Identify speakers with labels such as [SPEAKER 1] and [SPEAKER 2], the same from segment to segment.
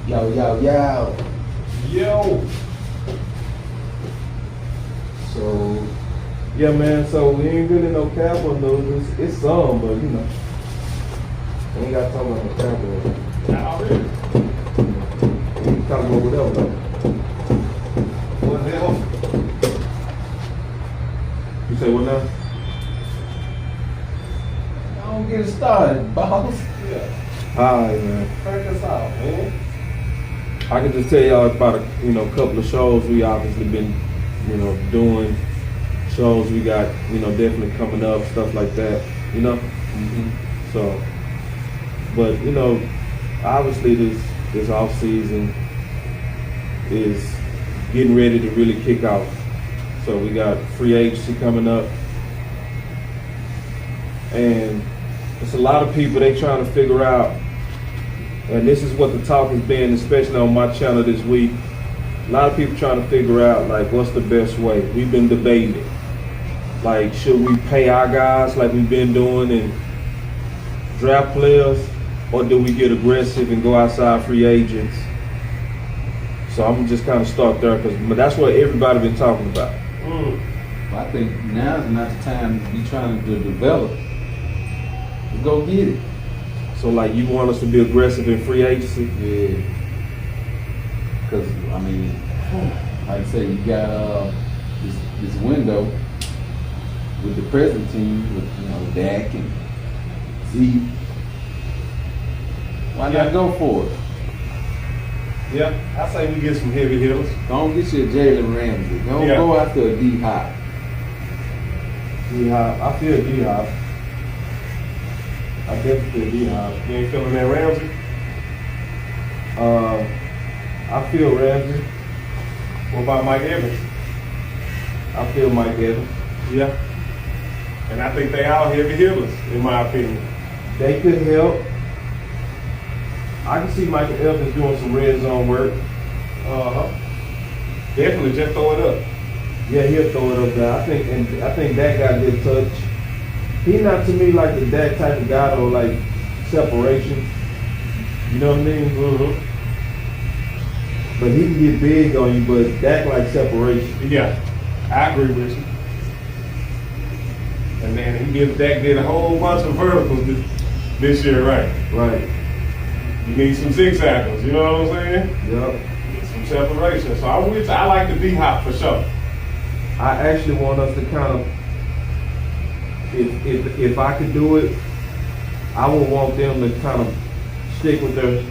[SPEAKER 1] Yo.
[SPEAKER 2] So, yeah, man. So we ain't really no Cowboy news. It's some, but you know, we ain't got to talk about no Cowboy.
[SPEAKER 1] Not already.
[SPEAKER 2] We can talk about whatever though.
[SPEAKER 1] What the hell?
[SPEAKER 2] You say what now?
[SPEAKER 3] Don't get it started, boss.
[SPEAKER 1] Yeah.
[SPEAKER 2] Hi, man.
[SPEAKER 1] Crack us out, man.
[SPEAKER 2] I can just tell y'all about a couple of shows we obviously been, doing. Shows we got, definitely coming up, stuff like that,
[SPEAKER 3] Mm-hmm.
[SPEAKER 2] So, but obviously this off season is getting ready to really kick off. So we got free agency coming up, and it's a lot of people they trying to figure out. And this is what the talk has been, especially on my channel this week. A lot of people trying to figure out, like, what's the best way. We've been debating it. Like, should we pay our guys like we've been doing and draft players, or do we get aggressive and go outside free agents? So I'm just kind of start there because that's what everybody been talking about.
[SPEAKER 3] I think now's not the time to be trying to develop. Let's go get it.
[SPEAKER 2] So, like, you want us to be aggressive in free agency?
[SPEAKER 3] Yeah. Because, like I say, you got this window with the present team, with Dak and Zeke. Why not go for it?
[SPEAKER 1] Yeah, I say we get some heavy hitters.
[SPEAKER 3] Don't get you a Jalen Ramsey. Don't go after a D-Hop.
[SPEAKER 2] D-Hop. I feel D-Hop. I definitely feel D-Hop.
[SPEAKER 1] You ain't feeling that Ramsey?
[SPEAKER 2] I feel Ramsey.
[SPEAKER 1] What about Mike Evans?
[SPEAKER 2] I feel Mike Evans.
[SPEAKER 1] Yeah. And I think they all heavy hitters, in my opinion.
[SPEAKER 2] They could help. I can see Michael Evans doing some red zone work.
[SPEAKER 1] Definitely, just throw it up.
[SPEAKER 2] Yeah, he'll throw it up there. I think that got good touch. He's not to me like the Dak type of guy though, like separation. You know what I mean?
[SPEAKER 1] Mm-hmm.
[SPEAKER 2] But he can get big on you, but Dak like separation.
[SPEAKER 1] Yeah, I agree with you. And then Dak did a whole bunch of verticals this year, right?
[SPEAKER 2] Right.
[SPEAKER 1] You need some zigzaggers, you know what I'm saying?
[SPEAKER 2] Yep.
[SPEAKER 1] Some separation. So I'm with you. I like the D-Hop for sure.
[SPEAKER 2] I actually want us to kind of, if I could do it, I would want them to kind of stick with their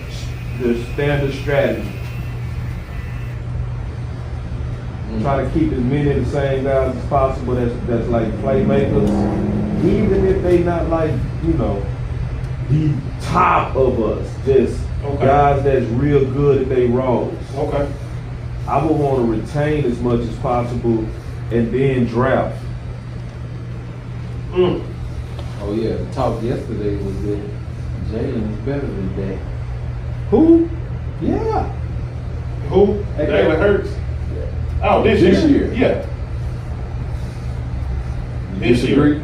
[SPEAKER 2] standard strategy. Try to keep as many of the same guys as possible that's like playmakers, even if they not like, the top of us, just guys that's real good at their roles.
[SPEAKER 1] Okay.
[SPEAKER 2] I would want to retain as much as possible and then draft.
[SPEAKER 3] Oh yeah, the talk yesterday was that Jalen was better than Dak.
[SPEAKER 2] Who?
[SPEAKER 3] Yeah.
[SPEAKER 1] Who? Jalen Hurts. Oh, this year? Yeah.
[SPEAKER 3] You disagree?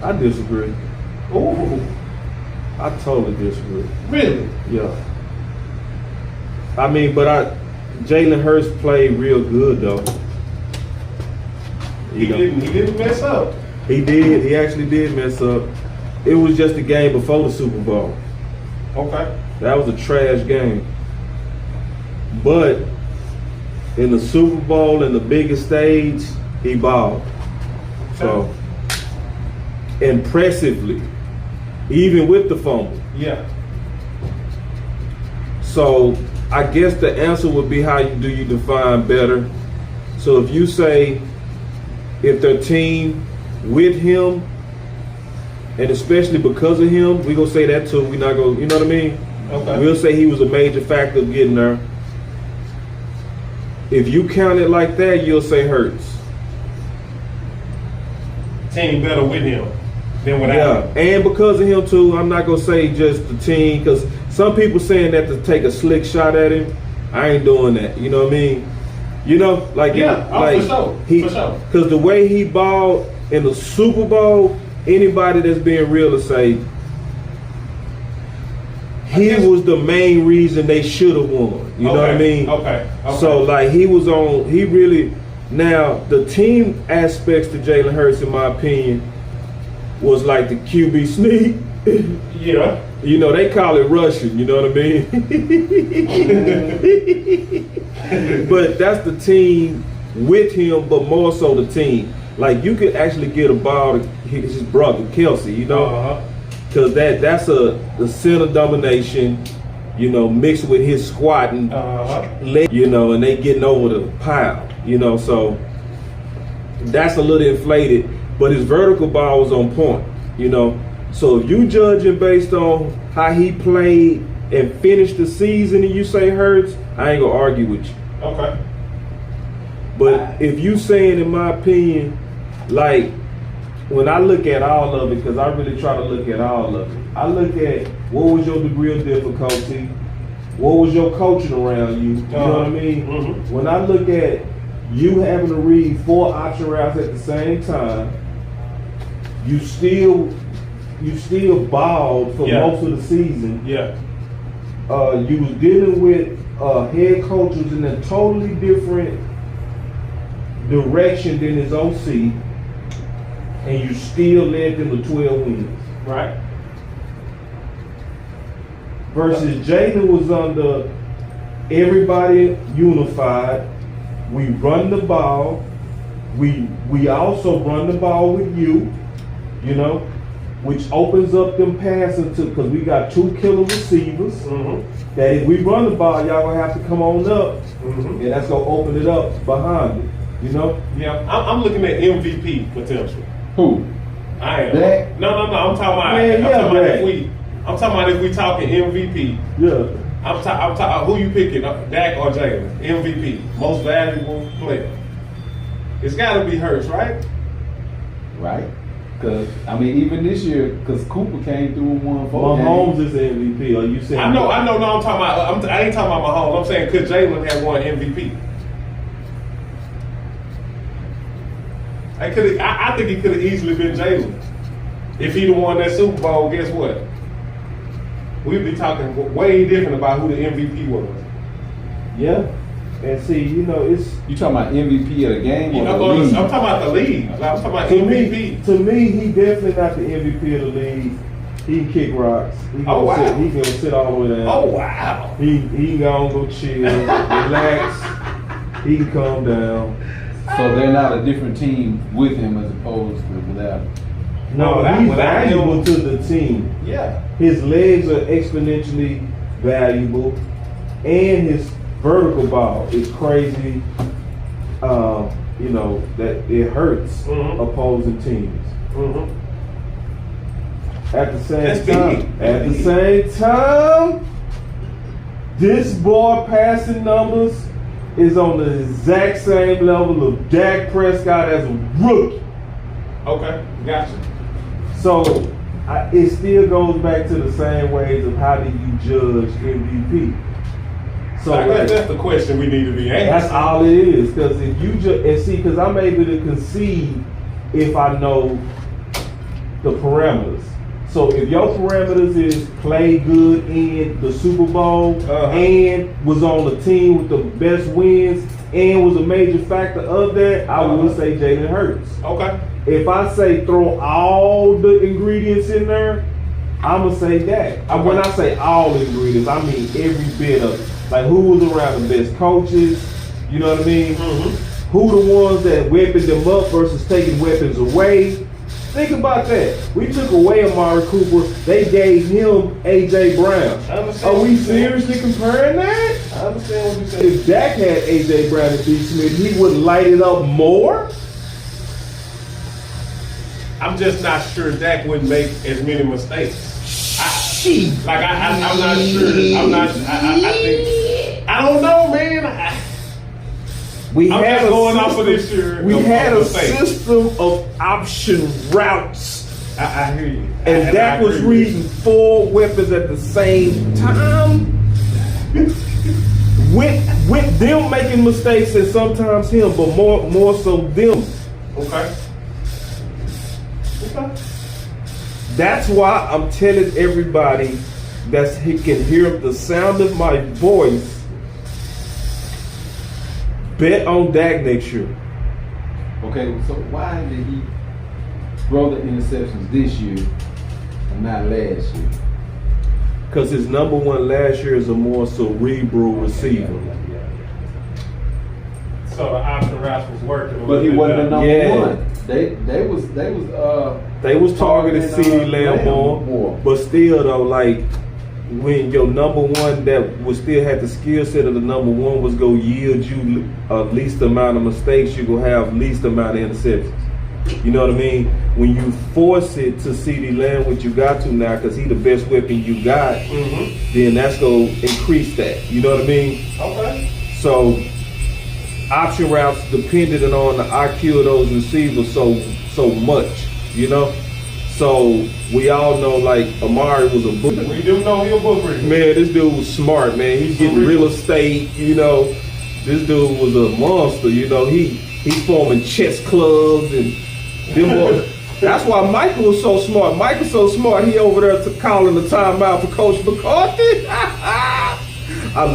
[SPEAKER 2] I disagree.
[SPEAKER 1] Ooh.
[SPEAKER 2] I totally disagree.
[SPEAKER 1] Really?
[SPEAKER 2] Yeah. But Jalen Hurts played real good though.
[SPEAKER 1] He didn't mess up.
[SPEAKER 2] He did. He actually did mess up. It was just a game before the Super Bowl.
[SPEAKER 1] Okay.
[SPEAKER 2] That was a trash game. But in the Super Bowl and the biggest stage, he balled. So impressively, even with the fumble.
[SPEAKER 1] Yeah.
[SPEAKER 2] So I guess the answer would be how you define better. So if you say if their team with him, and especially because of him, we gonna say that too. We not gonna, you know what I mean?
[SPEAKER 1] Okay.
[SPEAKER 2] We'll say he was a major factor of getting there. If you count it like that, you'll say Hurts.
[SPEAKER 1] Team better with him than without him.
[SPEAKER 2] Yeah, and because of him too, I'm not gonna say just the team, because some people saying that to take a slick shot at him. I ain't doing that. You know what I mean? Like
[SPEAKER 1] for sure. For sure.
[SPEAKER 2] Because the way he balled in the Super Bowl, anybody that's being real to say he was the main reason they should have won. You know what I mean?
[SPEAKER 1] Okay.
[SPEAKER 2] So like he really now the team aspects to Jalen Hurts, in my opinion, was like the QB sneak.
[SPEAKER 1] Yeah.
[SPEAKER 2] You know, they call it rushing, you know what I mean? But that's the team with him, but more so the team. Like, you could actually get a ball to his brother, Kelsey, you know? Because that's the center domination, you know, mixed with his squatting, you know, and they getting over the pile, you know? So that's a little inflated, but his vertical ball was on point, you know? So if you judge him based on how he played and finished the season and you say Hurts, I ain't gonna argue with you.
[SPEAKER 1] Okay.
[SPEAKER 2] But if you saying, in my opinion, like when I look at all of it, because I really try to look at all of it, I look at what was your degree of difficulty, what was your coaching around you, you know what I mean?
[SPEAKER 1] Mm-hmm.
[SPEAKER 2] When I look at you having to read 4 option routes at the same time, you still balled for most of the season.
[SPEAKER 1] Yeah.
[SPEAKER 2] You was dealing with head coaches in a totally different direction than his OC, and you still led them to 12 wins.
[SPEAKER 1] Right.
[SPEAKER 2] Versus Jalen was under everybody unified. We run the ball. We also run the ball with you know, which opens up them passing to, because we got 2 killer receivers.
[SPEAKER 1] Mm-hmm.
[SPEAKER 2] That if we run the ball, y'all gonna have to come on up, and that's gonna open it up behind it. You know?
[SPEAKER 1] Yeah, I'm looking at MVP potential.
[SPEAKER 3] Who?
[SPEAKER 1] I am.
[SPEAKER 3] Dak?
[SPEAKER 1] No. I'm talking about.
[SPEAKER 2] Man,
[SPEAKER 1] I'm talking about if we talking MVP.
[SPEAKER 2] Yeah.
[SPEAKER 1] I'm talking. Who you picking? Dak or Jalen? MVP, most valuable player. It's got to be Hurts, right?
[SPEAKER 3] Right. Because, I mean, even this year, because Cooper came through and won 4
[SPEAKER 2] Mahomes
[SPEAKER 3] games.
[SPEAKER 2] is the MVP. Are you saying?
[SPEAKER 1] I know. No, I'm talking about. I ain't talking about Mahomes. I'm saying could Jalen have won MVP? I think he could have easily been Jalen. If he'd have won that Super Bowl, guess what? We'd be talking way different about who the MVP was.
[SPEAKER 2] Yeah. And see, you know, it's...
[SPEAKER 3] You talking about MVP of the game or the league?
[SPEAKER 1] I'm talking about the league. I'm talking about MVP.
[SPEAKER 2] To me, he definitely not the MVP of the league. He can kick rocks. He can sit all the way down.
[SPEAKER 1] Oh, wow.
[SPEAKER 2] He can go chill, relax. He can calm down.
[SPEAKER 3] So they're not a different team with him as opposed to without him.
[SPEAKER 2] No, he's valuable to the team.
[SPEAKER 1] Yeah.
[SPEAKER 2] His legs are exponentially valuable, and his vertical ball is crazy. You know, that it hurts opposing teams.
[SPEAKER 1] Mm-hmm.
[SPEAKER 2] At the same time, this boy passing numbers is on the exact same level of Dak Prescott as a rookie.
[SPEAKER 1] Okay, gotcha.
[SPEAKER 2] So it still goes back to the same ways of how do you judge MVP. So
[SPEAKER 1] that's the question we need to be asking.
[SPEAKER 2] That's all it is. Because if you because I'm able to concede if I know the parameters. So if your parameters is play good in the Super Bowl and was on the team with the best wins and was a major factor of that, I would say Jalen Hurts.
[SPEAKER 1] Okay.
[SPEAKER 2] If I say throw all the ingredients in there, I'm going to say that.
[SPEAKER 1] Okay.
[SPEAKER 2] When I say all the ingredients, I mean every bit of it. Like who was around the best coaches, you know what I mean?
[SPEAKER 1] Mm-hmm.
[SPEAKER 2] Who the ones that weaponed them up versus taking weapons away. Think about that. We took away Amari Cooper. They gave him A.J. Brown. Are we seriously comparing that?
[SPEAKER 1] I understand what you're saying.
[SPEAKER 2] If Dak had A.J. Brown and D. Smith, he would light it up more.
[SPEAKER 1] I'm just not sure Dak wouldn't make as many mistakes. I'm not sure. I think. I don't know, man.
[SPEAKER 2] We
[SPEAKER 1] I'm
[SPEAKER 2] had
[SPEAKER 1] just going off of this year.
[SPEAKER 2] We had a system of option routes.
[SPEAKER 1] I hear you.
[SPEAKER 2] And Dak was reading 4 weapons at the same time. with them making mistakes and sometimes him, but more so them.
[SPEAKER 1] Okay.
[SPEAKER 2] That's why I'm telling everybody he can hear the sound of my voice, bet on Dak next year.
[SPEAKER 3] Okay, so why did he throw the interceptions this year and not last year?
[SPEAKER 2] Because his number one last year is a more cerebral receiver.
[SPEAKER 1] So the option routes was working.
[SPEAKER 3] But he wasn't the number
[SPEAKER 2] Yeah.
[SPEAKER 3] one. They
[SPEAKER 2] was targeting
[SPEAKER 3] targeting,
[SPEAKER 2] CeeDee Lamb more,
[SPEAKER 3] more.
[SPEAKER 2] but still though, like when your number one that would still have the skill set of the number one was go yield you least amount of mistakes, you gonna have least amount of interceptions. You know what I mean? When you force it to CeeDee Lamb, what you got to now, because he the best weapon you got, then that's gonna increase that. You know what I mean?
[SPEAKER 1] Okay.
[SPEAKER 2] So option routes depended on the IQ of those receivers so much, you know. So we all know like Amari was a book.
[SPEAKER 1] We do know he a book reader.
[SPEAKER 2] Man, this dude was smart, man. He's getting real estate, you know. This dude was a monster, you know. He's forming chess clubs and that's why Michael was so smart. Michael's so smart, he over there calling the timeout for Coach McCarthy. I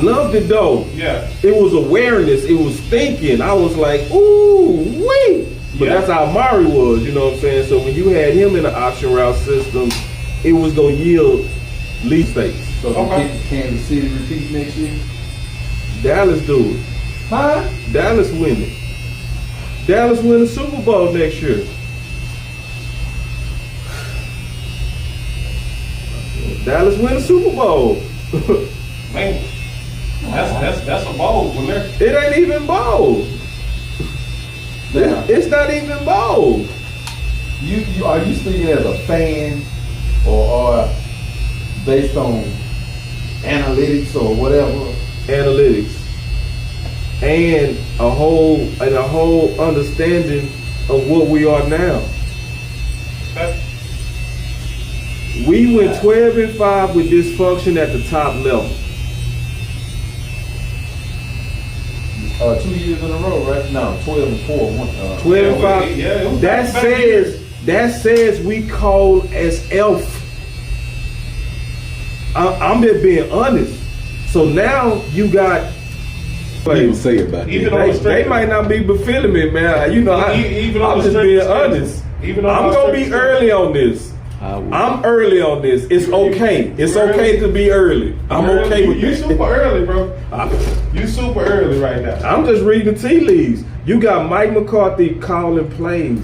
[SPEAKER 2] loved it though.
[SPEAKER 1] Yeah.
[SPEAKER 2] It was awareness. It was thinking. I was like, ooh, wait. But that's how Amari was, you know what I'm saying? So when you had him in the option route system, it was going to yield least stakes.
[SPEAKER 3] So if you get Kansas City repeat next year?
[SPEAKER 2] Dallas do it.
[SPEAKER 3] Huh?
[SPEAKER 2] Dallas win it. Dallas win the Super Bowl next year. Dallas win the Super Bowl.
[SPEAKER 1] Man, that's a bold one there.
[SPEAKER 2] It ain't even bold. It's not even bold.
[SPEAKER 3] You are you speaking as a fan or based on analytics or whatever?
[SPEAKER 2] Analytics. And a whole understanding of what we are now. We went 12-5 with dysfunction at the top level.
[SPEAKER 3] 2 years in a row, right? No, 12-4.
[SPEAKER 2] 12-5.
[SPEAKER 1] Yeah,
[SPEAKER 2] that says we cold as elf. I'm just being honest. So now you got.
[SPEAKER 3] People say about that.
[SPEAKER 2] They might not be befeeling me, man. You know, I'm just being honest. I'm gonna be early on this. I'm early on this. It's okay. It's okay to be early. I'm okay with
[SPEAKER 1] you. You
[SPEAKER 2] that.
[SPEAKER 1] super early, bro. You super early right now.
[SPEAKER 2] I'm just reading the tea leaves. You got Mike McCarthy calling plays.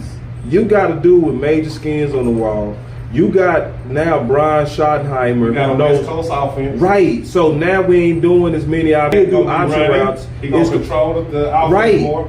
[SPEAKER 2] You got to do with major skins on the wall. You got now Brian Schottenheimer.
[SPEAKER 1] You got a West Coast offense.
[SPEAKER 2] Right. So now we ain't doing as many option routes.
[SPEAKER 1] He's going to control the offense
[SPEAKER 2] right.
[SPEAKER 1] more.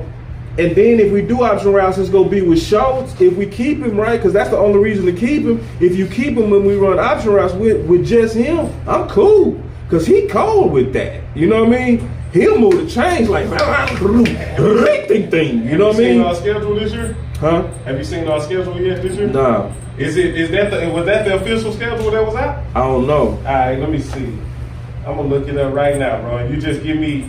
[SPEAKER 2] And then if we do option routes, it's going to be with Schultz. If we keep him, right, because that's the only reason to keep him. If you keep him when we run option routes with just him, I'm cool. Because he cold with that. You know what I mean? He'll move the chains like, you know what I mean?
[SPEAKER 1] Have you seen our schedule this year?
[SPEAKER 2] Huh?
[SPEAKER 1] Have you seen our schedule yet this year?
[SPEAKER 2] Nah.
[SPEAKER 1] Was that the official schedule that was out?
[SPEAKER 2] I don't know.
[SPEAKER 1] All right, let me see. I'm gonna look it up right now, bro. You just give me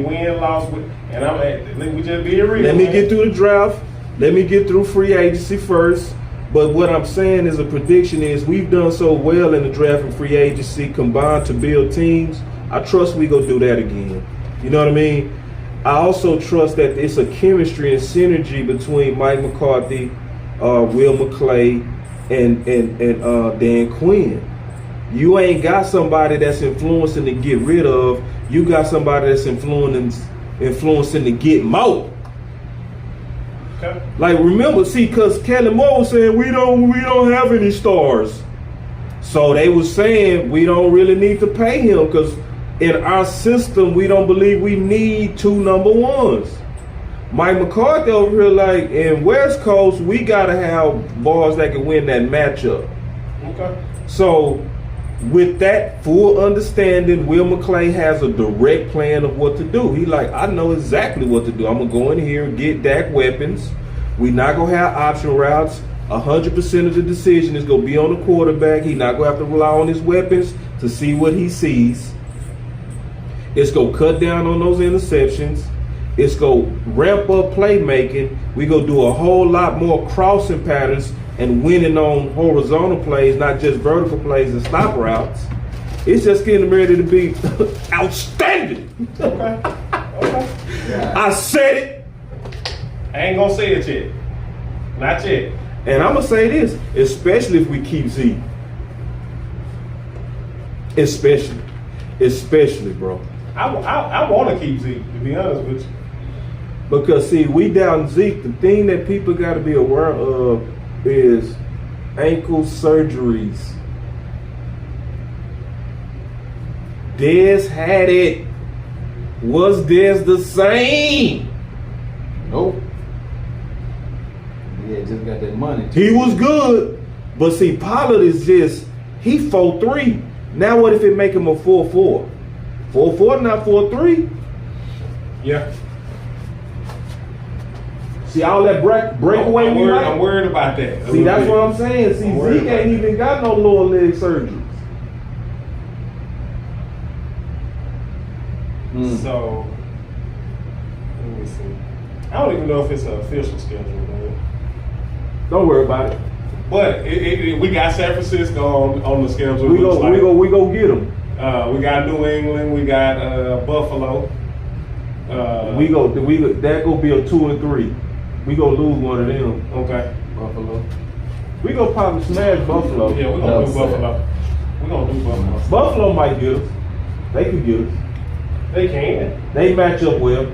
[SPEAKER 1] win, loss, and we just be real.
[SPEAKER 2] Let me get through the draft. Let me get through free agency first. But what I'm saying is a prediction is we've done so well in the draft and free agency combined to build teams. I trust we go do that again. You know what I mean? I also trust that it's a chemistry and synergy between Mike McCarthy, Will McClay, and Dan Quinn. You ain't got somebody that's influencing to get rid of. You got somebody that's influencing to get more.
[SPEAKER 1] Okay.
[SPEAKER 2] Like remember, because Kelly Moore was saying we don't have any stars, so they was saying we don't really need to pay him because in our system we don't believe we need two number ones. Mike McCarthy over here, like in West Coast, we gotta have boys that can win that matchup.
[SPEAKER 1] Okay.
[SPEAKER 2] So with that full understanding, Will McClay has a direct plan of what to do. He like, I know exactly what to do. I'm gonna go in here and get Dak weapons. We're not gonna have option routes. 100% of the decision is gonna be on the quarterback. He's not gonna have to rely on his weapons to see what he sees. It's gonna cut down on those interceptions. It's gonna ramp up playmaking. We gonna do a whole lot more crossing patterns and winning on horizontal plays, not just vertical plays and stop routes. It's just getting ready to be outstanding.
[SPEAKER 1] Okay.
[SPEAKER 2] I said it.
[SPEAKER 1] I ain't gonna say it yet. Not yet.
[SPEAKER 2] And I'm going to say this, especially if we keep Zeke. Especially, bro.
[SPEAKER 1] I want to keep Zeke, to be honest with you.
[SPEAKER 2] Because, see, we down Zeke, the thing that people got to be aware of is ankle surgeries. Dez had it. Was Dez the same?
[SPEAKER 3] Nope. Yeah, just got that money.
[SPEAKER 2] He was good. But, see, Pollard is just, he 4-3. Now what if it make him a 4-4? 4-4, not 4-3?
[SPEAKER 1] Yeah.
[SPEAKER 2] See, all that breakaway
[SPEAKER 1] I'm worried about that.
[SPEAKER 2] See, that's what I'm saying. See, Zeke ain't even got no lower leg surgeries.
[SPEAKER 1] So, let me see. I don't even know if it's an official schedule, man.
[SPEAKER 2] Don't worry about it.
[SPEAKER 1] But we got San Francisco on the schedule.
[SPEAKER 2] We go get them.
[SPEAKER 1] We got New England. We got Buffalo.
[SPEAKER 2] That go be a 2-3. We go lose one of them.
[SPEAKER 1] Okay.
[SPEAKER 3] Buffalo.
[SPEAKER 2] We go probably smash Buffalo.
[SPEAKER 1] Yeah, we're gonna do Buffalo. We're gonna do Buffalo.
[SPEAKER 2] Buffalo might get us. They could get us.
[SPEAKER 1] They can.
[SPEAKER 2] They match up well.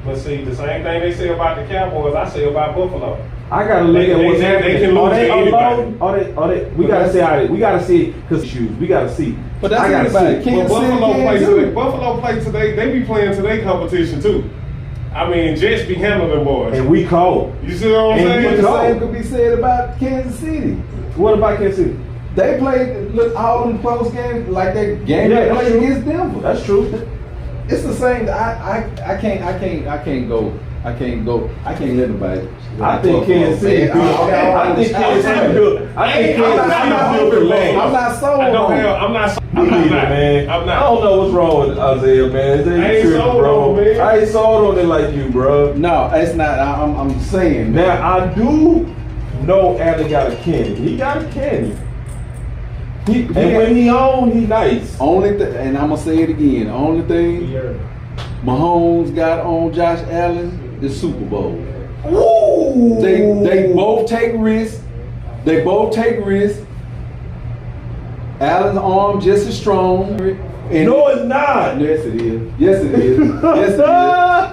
[SPEAKER 1] But see, the same thing they say about the Cowboys, I say about Buffalo.
[SPEAKER 2] I gotta look at what's happening.
[SPEAKER 1] They can lose to anybody.
[SPEAKER 2] Are they? We gotta see how. We gotta see because shoes. We gotta see.
[SPEAKER 3] But that's
[SPEAKER 2] I gotta
[SPEAKER 3] anybody.
[SPEAKER 2] see.
[SPEAKER 1] But Buffalo play today. They be playing today competition too. I mean, Jets be handling them boys.
[SPEAKER 2] And we cold.
[SPEAKER 1] You see what I'm saying?
[SPEAKER 3] But the same could be said about Kansas City.
[SPEAKER 2] What about Kansas City?
[SPEAKER 3] They played all them close games like they game
[SPEAKER 2] Yeah,
[SPEAKER 3] they
[SPEAKER 2] that's
[SPEAKER 3] played
[SPEAKER 2] true.
[SPEAKER 3] against Denver.
[SPEAKER 2] That's true.
[SPEAKER 3] It's the same. I can't go. I can't let nobody.
[SPEAKER 2] I think Kansas City. I think Kansas City built. I think Kansas City built the land.
[SPEAKER 3] I'm not sold
[SPEAKER 1] I'm
[SPEAKER 3] on it.
[SPEAKER 1] not,
[SPEAKER 2] man.
[SPEAKER 1] I'm not.
[SPEAKER 2] I don't know what's wrong with Isaiah, man.
[SPEAKER 1] I ain't sold
[SPEAKER 2] bro.
[SPEAKER 1] on it, man.
[SPEAKER 2] I ain't sold on it like you, bro.
[SPEAKER 3] No, it's not. I'm saying.
[SPEAKER 2] Now I do know Allen got a cannon. He got a cannon. And when he on, he nice.
[SPEAKER 3] And I'm gonna say it again. The only thing Mahomes got on Josh Allen is Super Bowl.
[SPEAKER 2] Ooh.
[SPEAKER 3] They both take risks. Allen's arm just as strong. And
[SPEAKER 2] No, it's not.
[SPEAKER 3] Yes, it is. Yes, it is. And I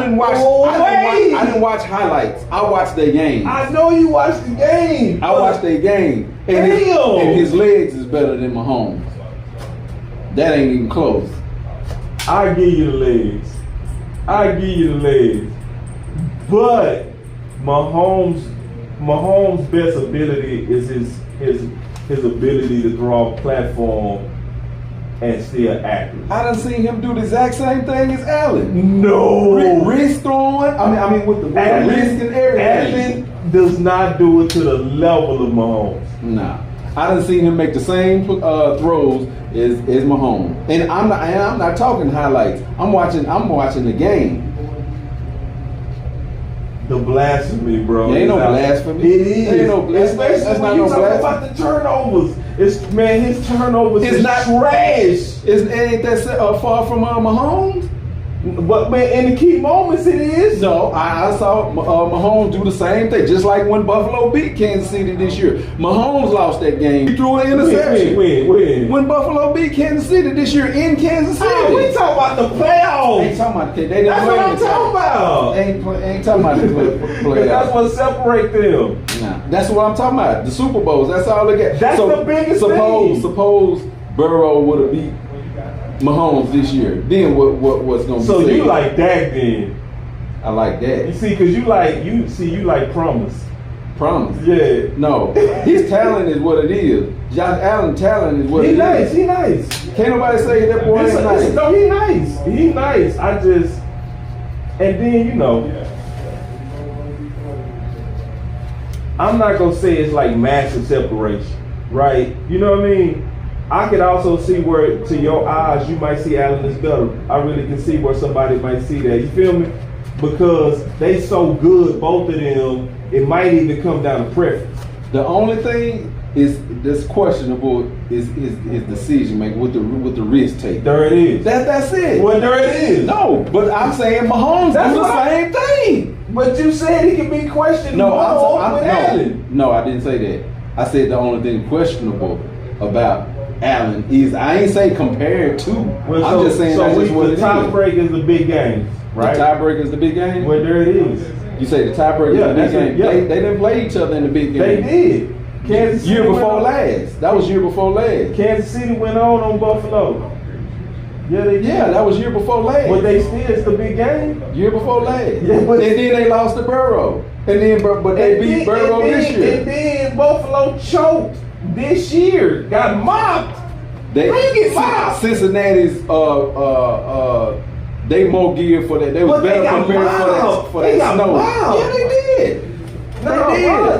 [SPEAKER 3] didn't watch highlights. I watched their game.
[SPEAKER 2] I know you watched the game.
[SPEAKER 3] I watched their game. And his legs is better than Mahomes. That ain't even close.
[SPEAKER 2] I give you the legs. But Mahomes' best ability is his ability to draw a platform and still accurate.
[SPEAKER 3] I done seen him do the exact same thing as Allen.
[SPEAKER 2] No.
[SPEAKER 3] Wrist throwing. I mean with the wrist and everything.
[SPEAKER 2] Allen does not do it to the level of Mahomes.
[SPEAKER 3] Nah. I done seen him make the same throws as Mahomes. And I'm not talking highlights. I'm watching the game.
[SPEAKER 2] The blasphemy, bro.
[SPEAKER 3] There ain't no blasphemy.
[SPEAKER 2] It is.
[SPEAKER 3] There ain't no blasphemy.
[SPEAKER 2] Especially
[SPEAKER 3] That's
[SPEAKER 2] when
[SPEAKER 3] not
[SPEAKER 2] you
[SPEAKER 3] no
[SPEAKER 2] talk
[SPEAKER 3] blasphemy.
[SPEAKER 2] about the turnovers. His turnovers
[SPEAKER 3] It's
[SPEAKER 2] is
[SPEAKER 3] not
[SPEAKER 2] trash.
[SPEAKER 3] Ain't that far from Mahomes?
[SPEAKER 2] But man, in the key moments it is.
[SPEAKER 3] No, I saw Mahomes do the same thing, just like when Buffalo beat Kansas City this year. Mahomes lost that game. He threw an interception. When Buffalo beat Kansas City this year in Kansas City.
[SPEAKER 2] Oh, we talking about the playoffs.
[SPEAKER 3] Ain't talking about they
[SPEAKER 2] That's what I'm talking about.
[SPEAKER 3] Ain't talking about the playoffs.
[SPEAKER 2] That's what separates them.
[SPEAKER 3] Nah, that's what I'm talking about. The Super Bowls. That's all they get.
[SPEAKER 2] That's the biggest thing.
[SPEAKER 3] Suppose Burrow would have beat Mahomes this year. Then what's gonna be?
[SPEAKER 2] So
[SPEAKER 3] said?
[SPEAKER 2] you like Dak then?
[SPEAKER 3] I like that.
[SPEAKER 2] You see, because you like promise.
[SPEAKER 3] Promise.
[SPEAKER 2] Yeah.
[SPEAKER 3] No, his talent is what it is. Josh Allen's talent is what it is.
[SPEAKER 2] He nice.
[SPEAKER 3] Can't nobody say that boy ain't nice.
[SPEAKER 2] No, he nice. He nice. And then I'm not gonna say it's like massive separation, right? You know what I mean? I could also see where, to your eyes, you might see Allen is better. I really can see where somebody might see that. You feel me? Because they so good, both of them, it might even come down to preference.
[SPEAKER 3] The only thing That's questionable. His decision making with the risk take.
[SPEAKER 2] There it is.
[SPEAKER 3] That's it.
[SPEAKER 2] Well, there it is.
[SPEAKER 3] No, but I'm saying Mahomes
[SPEAKER 2] That's
[SPEAKER 3] do the
[SPEAKER 2] what
[SPEAKER 3] same thing.
[SPEAKER 2] But you said he can be questioned.
[SPEAKER 3] No,
[SPEAKER 2] Allen.
[SPEAKER 3] no, I didn't say that. I said the only thing questionable about Allen is I ain't say compared to.
[SPEAKER 2] Well,
[SPEAKER 3] I'm just saying that's just what
[SPEAKER 2] the
[SPEAKER 3] it is.
[SPEAKER 2] tiebreaker is the big games, right?
[SPEAKER 3] The tiebreaker is the big game.
[SPEAKER 2] Well, there it is.
[SPEAKER 3] You say the tiebreaker is the big game.
[SPEAKER 2] Yeah.
[SPEAKER 3] They didn't play each other in the big game.
[SPEAKER 2] They did. Kansas City
[SPEAKER 3] Year before
[SPEAKER 2] went on.
[SPEAKER 3] last. That was year before last.
[SPEAKER 2] Kansas City went on Buffalo. Yeah, they did.
[SPEAKER 3] Yeah, that was year before last.
[SPEAKER 2] But they still, it's the big game.
[SPEAKER 3] Year before last.
[SPEAKER 2] Yeah, but
[SPEAKER 3] and then they lost to Burrow. And then, but they beat Burrow this year.
[SPEAKER 2] And then Buffalo choked this year. Got mopped. How you get mopped?
[SPEAKER 3] Cincinnati's they more geared for that. They was
[SPEAKER 2] But they
[SPEAKER 3] better
[SPEAKER 2] got
[SPEAKER 3] prepared
[SPEAKER 2] mobbed.
[SPEAKER 3] for
[SPEAKER 2] They
[SPEAKER 3] that
[SPEAKER 2] got
[SPEAKER 3] snow.
[SPEAKER 2] mobbed.
[SPEAKER 3] Yeah, they did.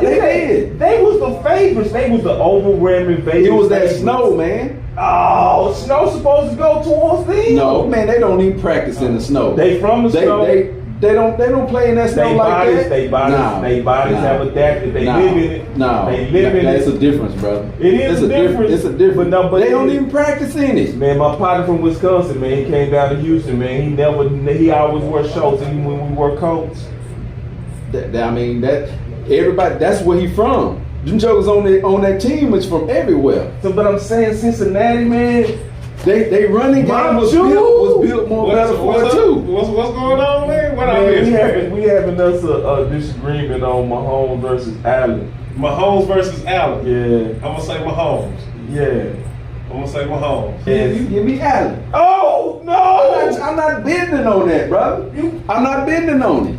[SPEAKER 3] They did.
[SPEAKER 2] They was the favorites. They was the overwhelming favorites.
[SPEAKER 3] It was that snow, man.
[SPEAKER 2] Oh, snow's supposed to go towards them.
[SPEAKER 3] No, man, they don't even practice in the snow.
[SPEAKER 2] They from the snow.
[SPEAKER 3] They don't play in that snow
[SPEAKER 2] They
[SPEAKER 3] like
[SPEAKER 2] bodies,
[SPEAKER 3] that.
[SPEAKER 2] they bodies have adapted. They live in it.
[SPEAKER 3] No,
[SPEAKER 2] they live in
[SPEAKER 3] that's
[SPEAKER 2] it.
[SPEAKER 3] a difference, brother.
[SPEAKER 2] It is
[SPEAKER 3] it's
[SPEAKER 2] a difference.
[SPEAKER 3] It's a difference.
[SPEAKER 2] But
[SPEAKER 3] they don't even practice in it.
[SPEAKER 2] Man, my partner from Wisconsin, man, he came down to Houston, man. He always wore shorts even when we wore coats.
[SPEAKER 3] Everybody. That's where he from. Them jokers on that team is from everywhere.
[SPEAKER 2] So, but I'm saying Cincinnati, man.
[SPEAKER 3] They running game was built more better for it too.
[SPEAKER 1] What's going on, man? What I
[SPEAKER 2] man, we having us a disagreement on Mahomes versus Allen.
[SPEAKER 1] Mahomes versus Allen.
[SPEAKER 2] Yeah.
[SPEAKER 1] I'm gonna say Mahomes.
[SPEAKER 2] Yeah.
[SPEAKER 1] I'm gonna say Mahomes.
[SPEAKER 3] Yeah, you give me Allen.
[SPEAKER 2] Oh no!
[SPEAKER 3] I'm not bending on that, brother. I'm not bending on it.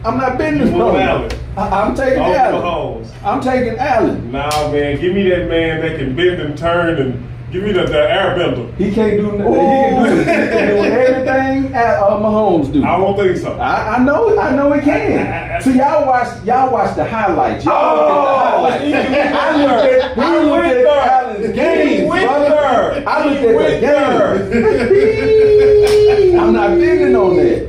[SPEAKER 3] I'm not bending on
[SPEAKER 1] Allen.
[SPEAKER 3] it. I'm taking
[SPEAKER 1] Over
[SPEAKER 3] Allen.
[SPEAKER 1] Mahomes.
[SPEAKER 3] I'm taking Allen.
[SPEAKER 1] Nah, man, give me that man that can bend and turn and give me the airbender.
[SPEAKER 3] He can't do nothing. He can do everything Mahomes do.
[SPEAKER 1] I don't think so.
[SPEAKER 3] I know he can. So y'all watch the highlights. Y'all look at the highlights. I looked at Allen's games, brother. I looked at the games. I'm not bending on that.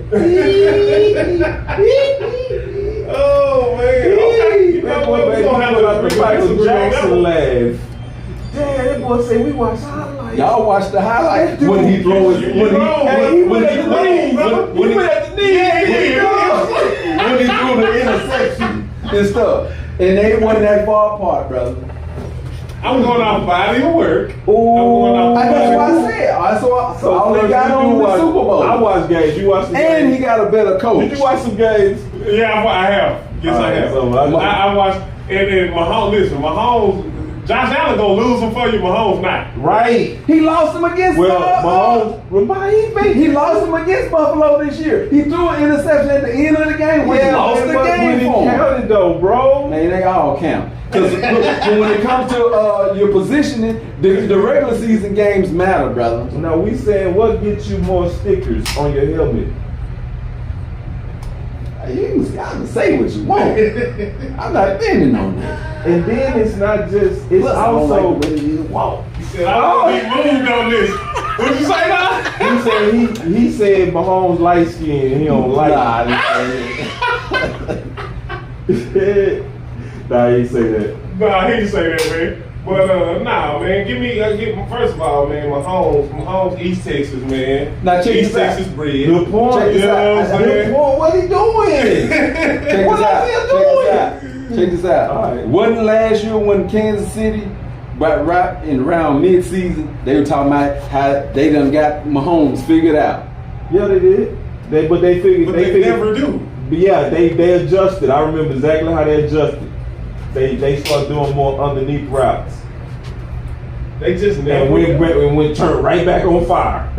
[SPEAKER 1] Oh man. Okay. You know what? We're gonna have to
[SPEAKER 2] Michael Jackson
[SPEAKER 1] laugh.
[SPEAKER 2] Damn, that boy say we watch highlights.
[SPEAKER 3] Y'all watch the highlights when he throws when he threw the interception and stuff. And they wasn't that far apart, brother.
[SPEAKER 1] I'm going off body of work.
[SPEAKER 3] That's what I said. So all they got on the Super Bowl.
[SPEAKER 2] I watch games. You watch the games.
[SPEAKER 3] And he got a better coach.
[SPEAKER 2] Did you watch some games?
[SPEAKER 1] Yeah, I have. Yes, I have.
[SPEAKER 2] So
[SPEAKER 1] I watched. And Mahomes. Listen, Mahomes. Josh Allen gonna lose him for you. Mahomes not.
[SPEAKER 2] Right.
[SPEAKER 3] He lost him against
[SPEAKER 2] Mahomes.
[SPEAKER 3] He lost him against Buffalo this year. He threw an interception at the end of the game. He lost the game for him.
[SPEAKER 2] Counted though, bro.
[SPEAKER 3] Man, they all count. Because when it comes to your positioning, the regular season games matter, brother.
[SPEAKER 2] No, we saying what gets you more stickers on your helmet?
[SPEAKER 3] You can say what you want. I'm not bending on that.
[SPEAKER 2] And then it's not just, it's also
[SPEAKER 3] what it is. Wow.
[SPEAKER 1] He said, I don't be moved on this. What'd you say now?
[SPEAKER 2] he said Mahomes light skin and he don't like it. Nah, he say that.
[SPEAKER 1] Nah, he didn't say that, man. But nah, man. Give me first of all, man. Mahomes, East Texas, man.
[SPEAKER 3] Now check
[SPEAKER 1] East
[SPEAKER 3] this out.
[SPEAKER 1] Texas breed.
[SPEAKER 2] Good point.
[SPEAKER 3] Check this out.
[SPEAKER 2] Good point. What he doing?
[SPEAKER 3] Check this out.
[SPEAKER 2] All right.
[SPEAKER 3] Wasn't last year when Kansas City, right in around mid-season, they were talking about how they done got Mahomes figured out.
[SPEAKER 2] Yeah, they did. They figured.
[SPEAKER 1] They never do.
[SPEAKER 2] But yeah, they adjusted. I remember exactly how they adjusted. They started doing more underneath routes.
[SPEAKER 1] They just never.
[SPEAKER 2] And went turned right back on fire.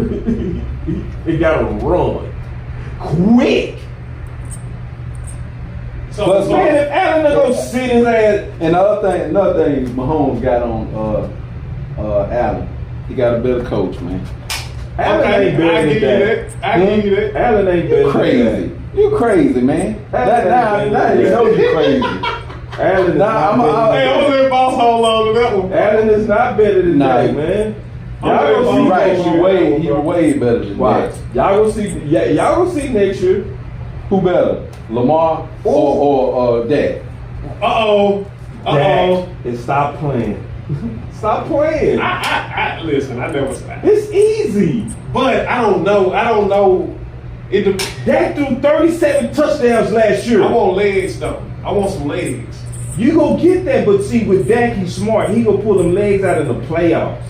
[SPEAKER 2] It got to run quick.
[SPEAKER 1] So
[SPEAKER 2] Man, if Allen gonna sit his ass.
[SPEAKER 3] And another thing Mahomes got on Allen, he got a better coach, man.
[SPEAKER 2] Allen ain't better than that.
[SPEAKER 1] I give you that.
[SPEAKER 2] Allen ain't better than that.
[SPEAKER 3] You crazy, man. Now you know you crazy.
[SPEAKER 2] Allen is not
[SPEAKER 1] Hey, I'm gonna let boss hold on to that one.
[SPEAKER 2] Allen is not better than that, man.
[SPEAKER 1] Y'all
[SPEAKER 3] He way better than that.
[SPEAKER 2] Y'all gonna see next year.
[SPEAKER 3] Who better, Lamar or Dak?
[SPEAKER 1] Uh-oh.
[SPEAKER 2] Dak, and stop playing. Stop playing.
[SPEAKER 1] Listen, I never stopped.
[SPEAKER 2] It's easy.
[SPEAKER 1] But I don't know.
[SPEAKER 2] Dak threw 37 touchdowns last year.
[SPEAKER 1] I want legs, though. I want some legs.
[SPEAKER 2] You go get that, but see, with Dak, he's smart. He gonna pull them legs out in the playoffs.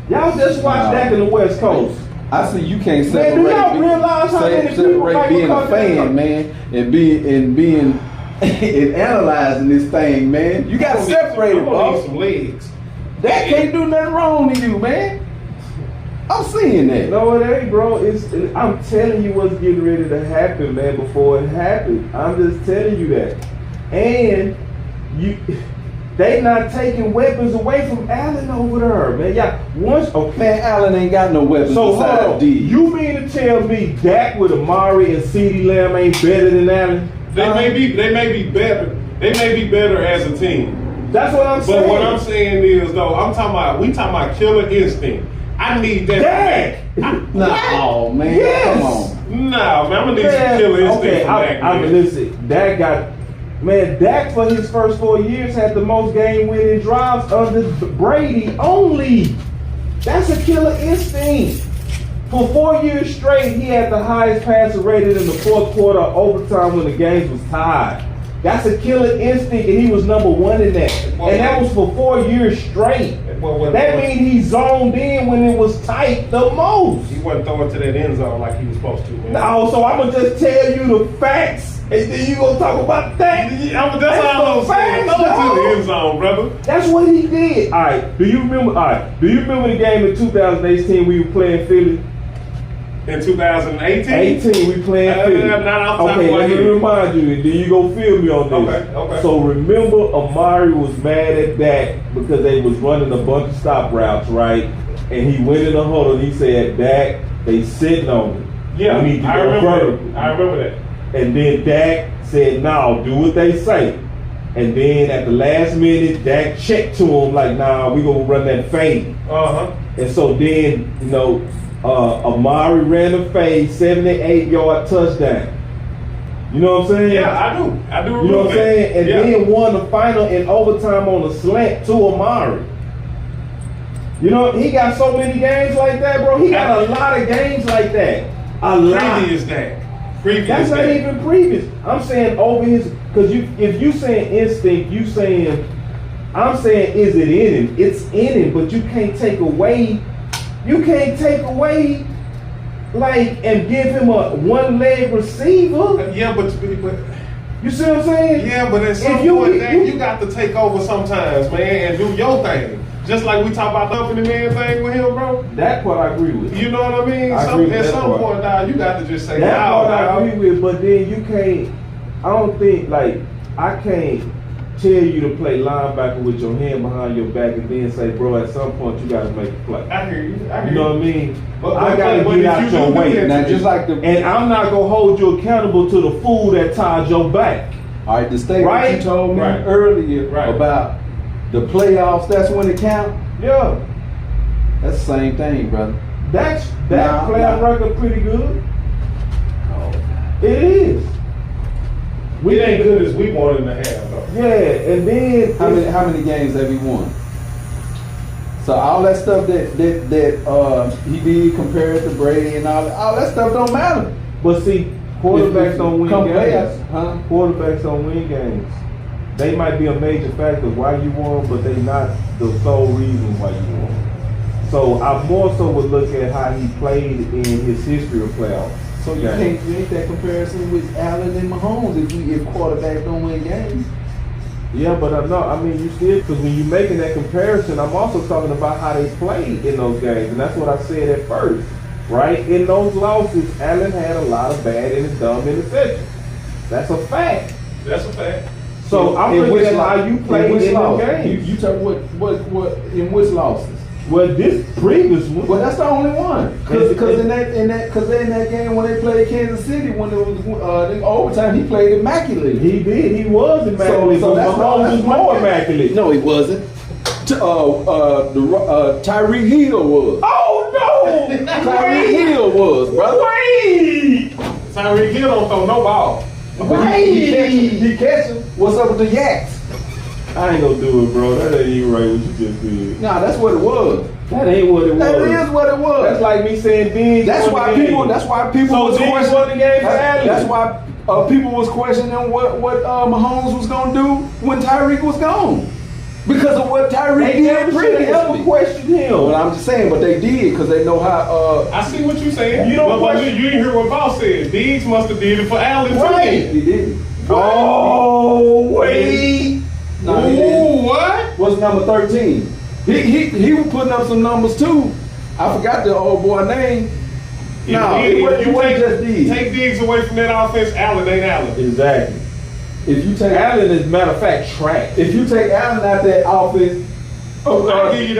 [SPEAKER 2] Y'all just watch Dak in the West Coast.
[SPEAKER 3] I see you can't separate.
[SPEAKER 2] Man, do y'all realize how many people
[SPEAKER 3] separate being a fan, man, and being and analyzing this thing, man. You gotta separate it,
[SPEAKER 1] I need
[SPEAKER 3] boss.
[SPEAKER 1] some legs.
[SPEAKER 3] That can't do nothing wrong to you, man. I'm seeing that.
[SPEAKER 2] No, it ain't, bro. I'm telling you what's getting ready to happen, man, before it happened. I'm just telling you that. And they not taking weapons away from Allen over there, man.
[SPEAKER 3] Man, Allen ain't got no weapons
[SPEAKER 2] So hold
[SPEAKER 3] besides
[SPEAKER 2] on.
[SPEAKER 3] D.
[SPEAKER 2] You mean to tell me Dak with Amari and CeeDee Lamb ain't better than Allen?
[SPEAKER 1] They may be better. They may be better as a team.
[SPEAKER 2] That's what I'm saying.
[SPEAKER 1] But what I'm saying is, though, we talking about killer instinct. I need that
[SPEAKER 2] Dak.
[SPEAKER 1] back.
[SPEAKER 3] Oh man,
[SPEAKER 2] Yes.
[SPEAKER 3] come on.
[SPEAKER 1] Nah, man, I'm gonna need some killer instinct from Dak.
[SPEAKER 2] I mean, listen, Dak for his first 4 years had the most game-winning drives under Brady only. That's a killer instinct. For 4 years straight, he had the highest passer rated in the fourth quarter overtime when the games was tied. That's a killer instinct, and he was number one in that. And that was for 4 years straight. That means he zoned in when it was tight the most.
[SPEAKER 1] He wasn't throwing to that end zone like he was supposed to. Man.
[SPEAKER 2] No, so I'm going to just tell you the facts, and then you going to talk about that.
[SPEAKER 1] That's all I'm saying. Throw it to the end zone, brother.
[SPEAKER 2] That's what he did. All right, do you remember the game in 2018 we were playing Philly?
[SPEAKER 1] In 2018?
[SPEAKER 2] 18, we playing Philly. Okay, let me remind you, and then you go feel me on this.
[SPEAKER 1] Okay.
[SPEAKER 2] So remember, Amari was mad at Dak because they was running a bunch of stop routes, right? And he went in the huddle and he said, Dak, they sitting on me.
[SPEAKER 1] Yeah,
[SPEAKER 2] we need to
[SPEAKER 1] I
[SPEAKER 2] go
[SPEAKER 1] remember
[SPEAKER 2] vertical.
[SPEAKER 1] that. I remember that.
[SPEAKER 2] And then Dak said, no, do what they say. And then at the last minute, Dak checked to him like, nah, we gonna run that fade.
[SPEAKER 1] Uh-huh.
[SPEAKER 2] And so then, Amari ran a fade, 78-yard touchdown. You know what I'm saying?
[SPEAKER 1] Yeah, I do. I do remember
[SPEAKER 2] You know what I'm saying? And
[SPEAKER 1] yeah.
[SPEAKER 2] then won the final in overtime on a slant to Amari. You know, he got so many games like that, bro. He got a lot of games like that. A lot.
[SPEAKER 1] Previous Dak.
[SPEAKER 2] That's not even previous. I'm saying over his, because if you saying instinct, I'm saying is it in him? It's in him, but you can't take away, like, and give him a one-leg receiver.
[SPEAKER 1] Yeah, but
[SPEAKER 2] You see what I'm saying?
[SPEAKER 1] Yeah, but at some point, you got to take over sometimes, man, and do your thing. Just like we talk about the upping the man thing with him, bro.
[SPEAKER 2] That part I agree with.
[SPEAKER 1] You know what I mean? At some point, dog, you got to just say,
[SPEAKER 2] that part I
[SPEAKER 1] dog.
[SPEAKER 2] agree with, but then you can't, I don't think, like, I can't tell you to play linebacker with your hand behind your back and then say, bro, at some point you got to make a play.
[SPEAKER 1] I hear you.
[SPEAKER 2] You know what I mean?
[SPEAKER 1] But
[SPEAKER 2] I got to get out your way.
[SPEAKER 3] Now, just like
[SPEAKER 2] and I'm not going to hold you accountable to the fool that tied your back.
[SPEAKER 3] All right, the statement you told me earlier about the playoffs, that's when it counts.
[SPEAKER 2] Yeah.
[SPEAKER 3] That's the same thing, brother.
[SPEAKER 2] That playoff record pretty good. It is.
[SPEAKER 1] We ain't good as we wanted to have, though.
[SPEAKER 2] Yeah, and then
[SPEAKER 3] how many games have he won? So all that stuff that he did compared to Brady and all that stuff don't matter.
[SPEAKER 2] But see, quarterbacks don't win games.
[SPEAKER 3] Huh?
[SPEAKER 2] Quarterbacks don't win games. They might be a major factor why you won, but they not the sole reason why you won. So I more so would look at how he played in his history of playoffs.
[SPEAKER 3] So you can't make that comparison with Allen and Mahomes if quarterbacks don't win games.
[SPEAKER 2] Yeah, but I mean, you still, because when you're making that comparison, I'm also talking about how they played in those games, and that's what I said at first, right? In those losses, Allen had a lot of bad and dumb interceptions. That's a fact.
[SPEAKER 1] That's a fact.
[SPEAKER 2] So I'm looking at how you played in those games.
[SPEAKER 3] You talk what in which losses?
[SPEAKER 2] Well, this previous one.
[SPEAKER 3] Well, that's the only one. Because in that game when they played Kansas City, when it was in overtime, he played immaculately.
[SPEAKER 2] He did. He was immaculate.
[SPEAKER 3] So that's
[SPEAKER 2] Mahomes was more immaculate.
[SPEAKER 3] No, he wasn't. Tyreek Hill was.
[SPEAKER 2] Oh no!
[SPEAKER 3] Tyreek Hill was, brother.
[SPEAKER 2] Wait!
[SPEAKER 1] Tyreek Hill don't throw no ball.
[SPEAKER 3] But he catch him. What's up with the yaks?
[SPEAKER 2] I ain't gonna do it, bro. That ain't even right what you just did.
[SPEAKER 3] Nah, that's what it was.
[SPEAKER 2] That ain't what it was.
[SPEAKER 3] That is what it was.
[SPEAKER 2] That's like me saying Diggs.
[SPEAKER 3] That's why people
[SPEAKER 2] So
[SPEAKER 3] was
[SPEAKER 2] Diggs
[SPEAKER 3] questioning
[SPEAKER 2] won the game for Allen.
[SPEAKER 3] That's why people was questioning what Mahomes was gonna do when Tyreek was gone. Because of what Tyreek did previously.
[SPEAKER 2] Ever questioned him.
[SPEAKER 3] Well, I'm just saying, but they did because they know how.
[SPEAKER 1] I see what you're saying.
[SPEAKER 2] You don't
[SPEAKER 1] but
[SPEAKER 2] question.
[SPEAKER 1] you didn't hear what Boss said. Diggs must have did it for Allen
[SPEAKER 2] Right.
[SPEAKER 3] He didn't.
[SPEAKER 2] Oh, wait.
[SPEAKER 3] No, he didn't.
[SPEAKER 1] Ooh, what?
[SPEAKER 3] What's number 13? He was putting up some numbers too. I forgot the old boy name. No, it wasn't just Diggs.
[SPEAKER 1] Take Diggs away from that offense, Allen ain't Allen.
[SPEAKER 2] Exactly.
[SPEAKER 3] If you take
[SPEAKER 2] Allen is, matter of fact, trash.
[SPEAKER 3] if you take Allen out that offense,
[SPEAKER 1] I give you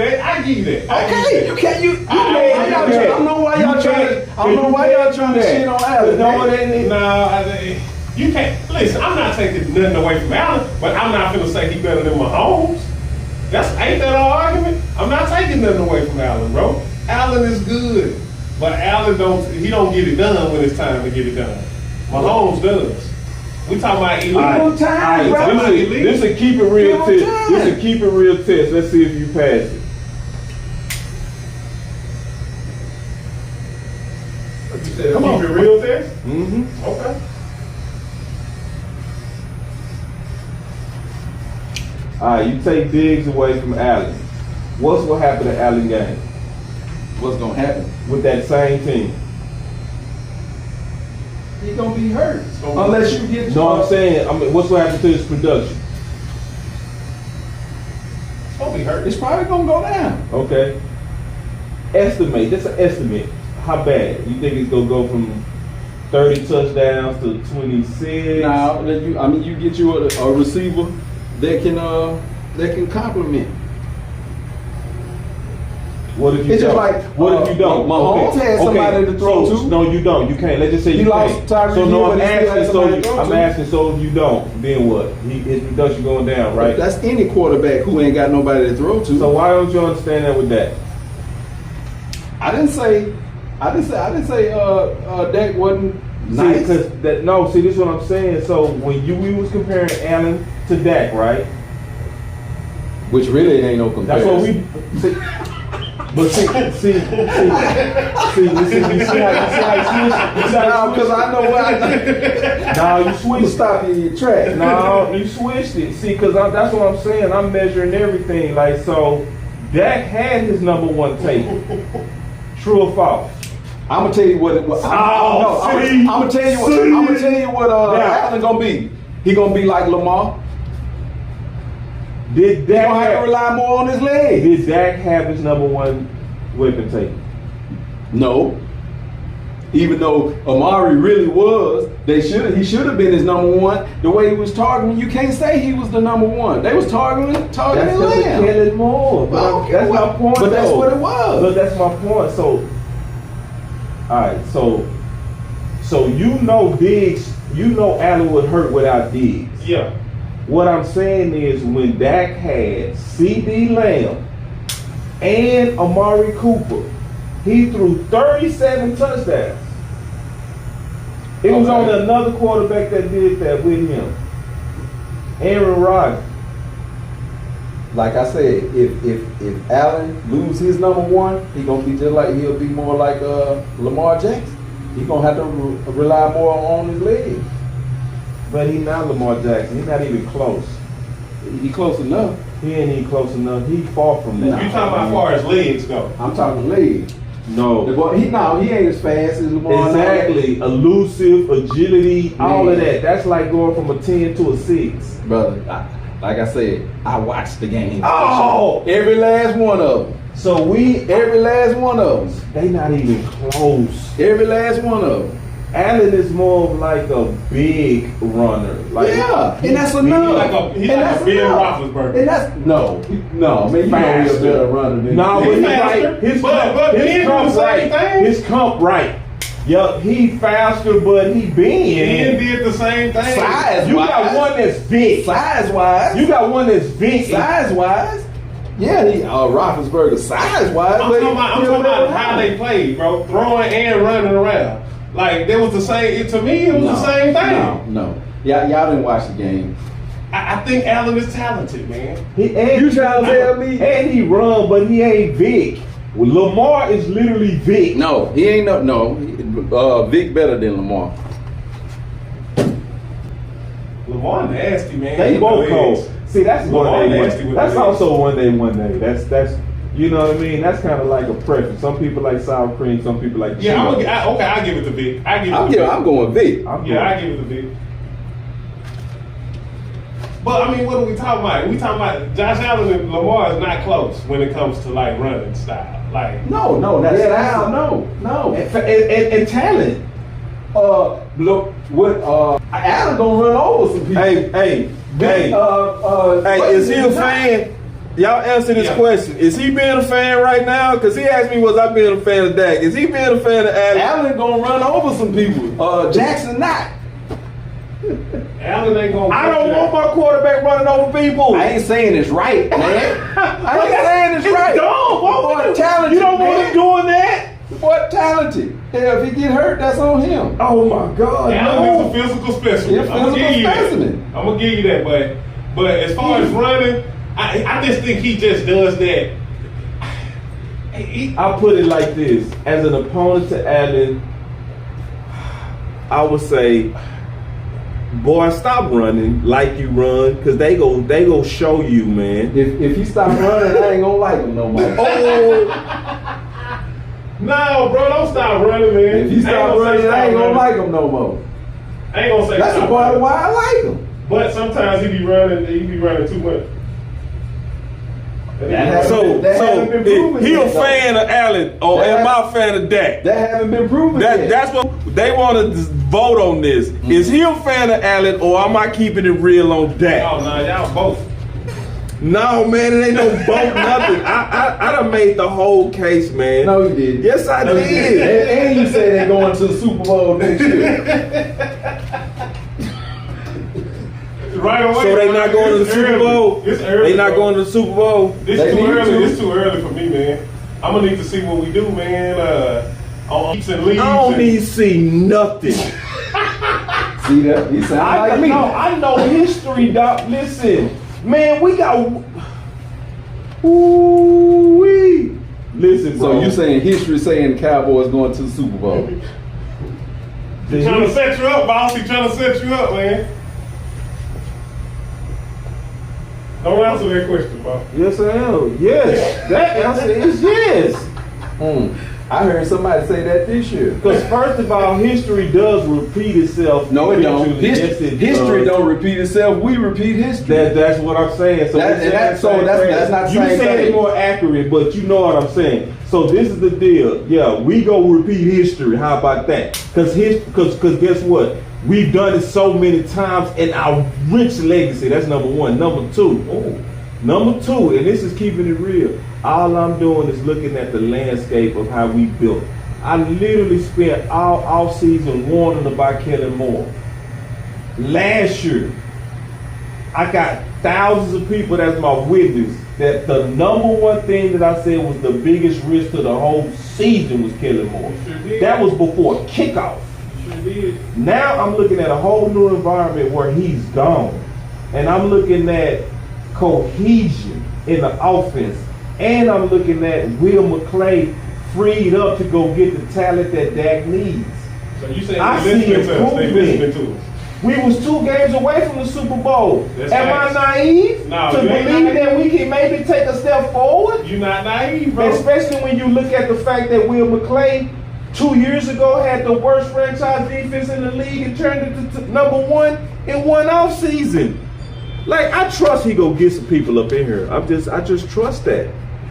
[SPEAKER 1] that.
[SPEAKER 3] okay, you can't. I don't know why y'all trying to shit on Allen.
[SPEAKER 2] No, it ain't.
[SPEAKER 1] No, you can't. Listen, I'm not taking nothing away from Allen, but I'm not gonna say he better than Mahomes. Ain't that our argument? I'm not taking nothing away from Allen, bro. Allen is good, but Allen don't get it done when it's time to get it done. Mahomes does. We talking about elite.
[SPEAKER 2] This is a keep it real test. This is a keep it real test. Let's see if you pass it.
[SPEAKER 1] Come on, keep it real test.
[SPEAKER 2] Mm-hmm.
[SPEAKER 1] Okay.
[SPEAKER 2] All right, you take Diggs away from Allen. What's gonna happen to Allen game
[SPEAKER 3] What's gonna happen?
[SPEAKER 2] with that same team?
[SPEAKER 3] He's gonna be hurt unless you get.
[SPEAKER 2] No, I'm saying, what's gonna happen to his production?
[SPEAKER 1] It's gonna be hurt.
[SPEAKER 3] It's probably gonna go down.
[SPEAKER 2] Okay. Estimate. That's an estimate. How bad? You think it's gonna go from 30 touchdowns to 26?
[SPEAKER 3] Now, you get you a receiver that can complement.
[SPEAKER 2] What if you
[SPEAKER 3] It's
[SPEAKER 2] don't?
[SPEAKER 3] just like,
[SPEAKER 2] What if you don't?
[SPEAKER 3] Mahomes had somebody to throw to.
[SPEAKER 2] No, you don't. You can't. Let's just say
[SPEAKER 3] He
[SPEAKER 2] you
[SPEAKER 3] lost
[SPEAKER 2] can't.
[SPEAKER 3] Tyreek
[SPEAKER 2] So no,
[SPEAKER 3] Hill, but he still had somebody to throw
[SPEAKER 2] I'm
[SPEAKER 3] to.
[SPEAKER 2] asking. So if you don't, then what? His production going down, right?
[SPEAKER 3] That's any quarterback who ain't got nobody to throw to.
[SPEAKER 2] So why don't you understand that with that?
[SPEAKER 3] I didn't say Dak wasn't nice.
[SPEAKER 2] See, see, this is what I'm saying. So when we was comparing Allen to Dak, right?
[SPEAKER 3] Which really ain't no
[SPEAKER 2] That's
[SPEAKER 3] comparison.
[SPEAKER 2] what we see. But see, you see how you switch?
[SPEAKER 3] Because I know what I did.
[SPEAKER 2] No, you
[SPEAKER 3] I'm
[SPEAKER 2] switched.
[SPEAKER 3] stop you in your tracks.
[SPEAKER 2] No, you switched it. See, because that's what I'm saying. I'm measuring everything. Like, so Dak had his number one tape. True or false?
[SPEAKER 3] I'm gonna tell you what it was. I'm gonna tell you what Allen gonna be. He gonna be like Lamar.
[SPEAKER 2] Did
[SPEAKER 3] He
[SPEAKER 2] Dak
[SPEAKER 3] gonna have to rely more on his legs.
[SPEAKER 2] Did Dak have his number one weapon tape?
[SPEAKER 3] No. Even though Amari really was, he should have been his number one. The way he was targeting, you can't say he was the number one. They was targeting
[SPEAKER 2] That's because
[SPEAKER 3] Lamb.
[SPEAKER 2] they kill it more. But that's my point.
[SPEAKER 3] But that's
[SPEAKER 2] though.
[SPEAKER 3] what it was.
[SPEAKER 2] But that's my point. So, all right. So you know Diggs. You know Allen would hurt without Diggs.
[SPEAKER 1] Yeah.
[SPEAKER 2] What I'm saying is when Dak had C.D. Lamb and Amari Cooper, he threw 37 touchdowns. It was only another quarterback that did that with him. Aaron Rodgers.
[SPEAKER 3] Like I said, if Allen lose his number one, he'll be more like Lamar Jackson. He's gonna have to rely more on his legs.
[SPEAKER 2] But he's not Lamar Jackson. He's not even close.
[SPEAKER 3] He close enough.
[SPEAKER 2] He ain't even close enough. He far from that.
[SPEAKER 1] You talking about as far as legs go?
[SPEAKER 3] I'm talking legs.
[SPEAKER 2] No.
[SPEAKER 3] He ain't as fast as Lamar.
[SPEAKER 2] Exactly. Elusive, agility, all of that. That's like going from a 10 to a 6.
[SPEAKER 3] Brother, like I said, I watched the game.
[SPEAKER 2] Oh!
[SPEAKER 3] Every last one of them.
[SPEAKER 2] So
[SPEAKER 3] Every last one of them.
[SPEAKER 2] they not even close.
[SPEAKER 3] Every last one of them.
[SPEAKER 2] Allen is more of like a big runner. Like,
[SPEAKER 3] Yeah, and that's enough.
[SPEAKER 1] He's like a Ben Roethlisberger.
[SPEAKER 3] And that's no, man. You know he's a better runner than
[SPEAKER 2] No,
[SPEAKER 1] He's
[SPEAKER 2] but
[SPEAKER 1] faster,
[SPEAKER 2] his
[SPEAKER 1] but Ben
[SPEAKER 2] comp
[SPEAKER 1] do the same
[SPEAKER 2] right.
[SPEAKER 1] thing.
[SPEAKER 2] His comp right. Yup, he faster, but he
[SPEAKER 1] Ben
[SPEAKER 2] bend.
[SPEAKER 1] did the same thing.
[SPEAKER 3] Size
[SPEAKER 2] You
[SPEAKER 3] wise.
[SPEAKER 2] got one that's big.
[SPEAKER 3] Size wise.
[SPEAKER 2] You got one that's big.
[SPEAKER 3] Size wise. Yeah, Roethlisberger size wise.
[SPEAKER 1] I'm talking about how they play, bro. Throwing and running around. Like, that was the same. To me, it was the same thing.
[SPEAKER 3] No. Y'all didn't watch the game.
[SPEAKER 1] I think Allen is talented, man.
[SPEAKER 2] You trying to tell me? And he run, but he ain't Vic. Well, Lamar is literally Vic.
[SPEAKER 3] No, he ain't Vic better than Lamar.
[SPEAKER 1] Lamar nasty, man.
[SPEAKER 2] They both cold. See, that's
[SPEAKER 1] Lamar
[SPEAKER 2] one day.
[SPEAKER 1] nasty with
[SPEAKER 2] That's
[SPEAKER 1] the legs.
[SPEAKER 2] also one day. That's you know what I mean. That's kind of like a preference. Some people like sour cream. Some people like.
[SPEAKER 1] Yeah, I give it to Vic.
[SPEAKER 3] I'm going Vic.
[SPEAKER 1] I give it to Vic. But I mean, what are we talking about? We talking about Josh Allen and Lamar is not close when it comes to like running style. Like
[SPEAKER 3] no, that's style. No.
[SPEAKER 2] And talent.
[SPEAKER 3] Look, what Allen gonna run over some people.
[SPEAKER 2] Hey, is he a fan? Y'all answer this question. Is he being a fan right now? Because he asked me, was I being a fan of Dak? Is he being a fan of Allen?
[SPEAKER 3] Allen gonna run over some people. Jackson not.
[SPEAKER 1] Allen ain't gonna.
[SPEAKER 2] I don't want my quarterback running over people.
[SPEAKER 3] I ain't saying it's right, man. I ain't saying it's right.
[SPEAKER 2] Dumb.
[SPEAKER 3] Boy, talented.
[SPEAKER 2] You don't want
[SPEAKER 3] man.
[SPEAKER 2] him doing that?
[SPEAKER 3] Boy, talented. Hell, if he get hurt, that's on him.
[SPEAKER 2] Oh my God!
[SPEAKER 1] Allen is a physical specimen.
[SPEAKER 3] He's a physical specimen.
[SPEAKER 1] I'm gonna give you that, but as far as running, I just think he just does that.
[SPEAKER 2] I'll put it like this: as an opponent to Allen, I would say, boy, stop running like you run, because they go show you, man.
[SPEAKER 3] If he stop running, I ain't gonna like him no more.
[SPEAKER 1] No, bro, don't stop running, man.
[SPEAKER 3] If he stop running, I ain't gonna like him no more.
[SPEAKER 1] I ain't gonna say
[SPEAKER 3] that's a part of why I like him.
[SPEAKER 1] But sometimes he be running too much.
[SPEAKER 2] So he a fan of Allen, or am I a fan of Dak?
[SPEAKER 3] That haven't been proven yet.
[SPEAKER 2] That's what they want to vote on this. Mm-hmm. Is he a fan of Allen, or am I keeping it real on Dak?
[SPEAKER 1] Oh no, y'all both.
[SPEAKER 2] No, man, it ain't no vote, nothing. I done made the whole case, man.
[SPEAKER 3] No, you did.
[SPEAKER 2] Yes, I did.
[SPEAKER 3] And you said they're going to the Super Bowl next year.
[SPEAKER 1] Right away.
[SPEAKER 2] So they not going to the Super Bowl?
[SPEAKER 1] It's early.
[SPEAKER 2] They not going to the Super Bowl?
[SPEAKER 1] This too early. It's too early for me, man. I'm gonna need to see what we do, man. On heaps and leaves.
[SPEAKER 2] I don't need to see nothing.
[SPEAKER 3] See that? He sound like me.
[SPEAKER 2] I know history, Doc. Listen, man, we got. Ooh-wee. Listen, bro.
[SPEAKER 3] So you saying history saying the Cowboys going to the Super Bowl?
[SPEAKER 1] He's trying to set you up, boss. He's trying to set you up, man. Don't answer that question, boss.
[SPEAKER 2] Yes, I am. Yes. That answer is yes.
[SPEAKER 3] I heard somebody say that this year.
[SPEAKER 2] Because first of all, history does repeat itself.
[SPEAKER 3] No, it don't.
[SPEAKER 2] Yes, it
[SPEAKER 3] history
[SPEAKER 2] does.
[SPEAKER 3] don't repeat itself. We repeat history.
[SPEAKER 2] That's what I'm saying. So
[SPEAKER 3] that's not the same
[SPEAKER 2] You said
[SPEAKER 3] thing.
[SPEAKER 2] it more accurate, but you know what I'm saying. So this is the deal. Yeah, we go repeat history. How about that? Because guess what? We've done it so many times in our rich legacy. That's number one. Number two, and this is keeping it real. All I'm doing is looking at the landscape of how we built. I literally spent all offseason warning about Kellen Moore. Last year, I got thousands of people that's my witness that the number one thing that I said was the biggest risk to the whole season was Kellen Moore. That was before kickoff. Now I'm looking at a whole new environment where he's gone. And I'm looking at cohesion in the offense. And I'm looking at Will McClay freed up to go get the talent that Dak needs.
[SPEAKER 1] So you saying
[SPEAKER 2] I
[SPEAKER 1] they
[SPEAKER 2] see
[SPEAKER 1] listening to us.
[SPEAKER 2] We was 2 games away from the Super Bowl. Am I naive to believe that we can maybe take a step forward?
[SPEAKER 1] You're not naive, bro.
[SPEAKER 2] Especially when you look at the fact that Will McClay 2 years ago had the worst franchise defense in the league and turned it to number one in one off season. Like, I trust he go get some people up in here. I just trust that.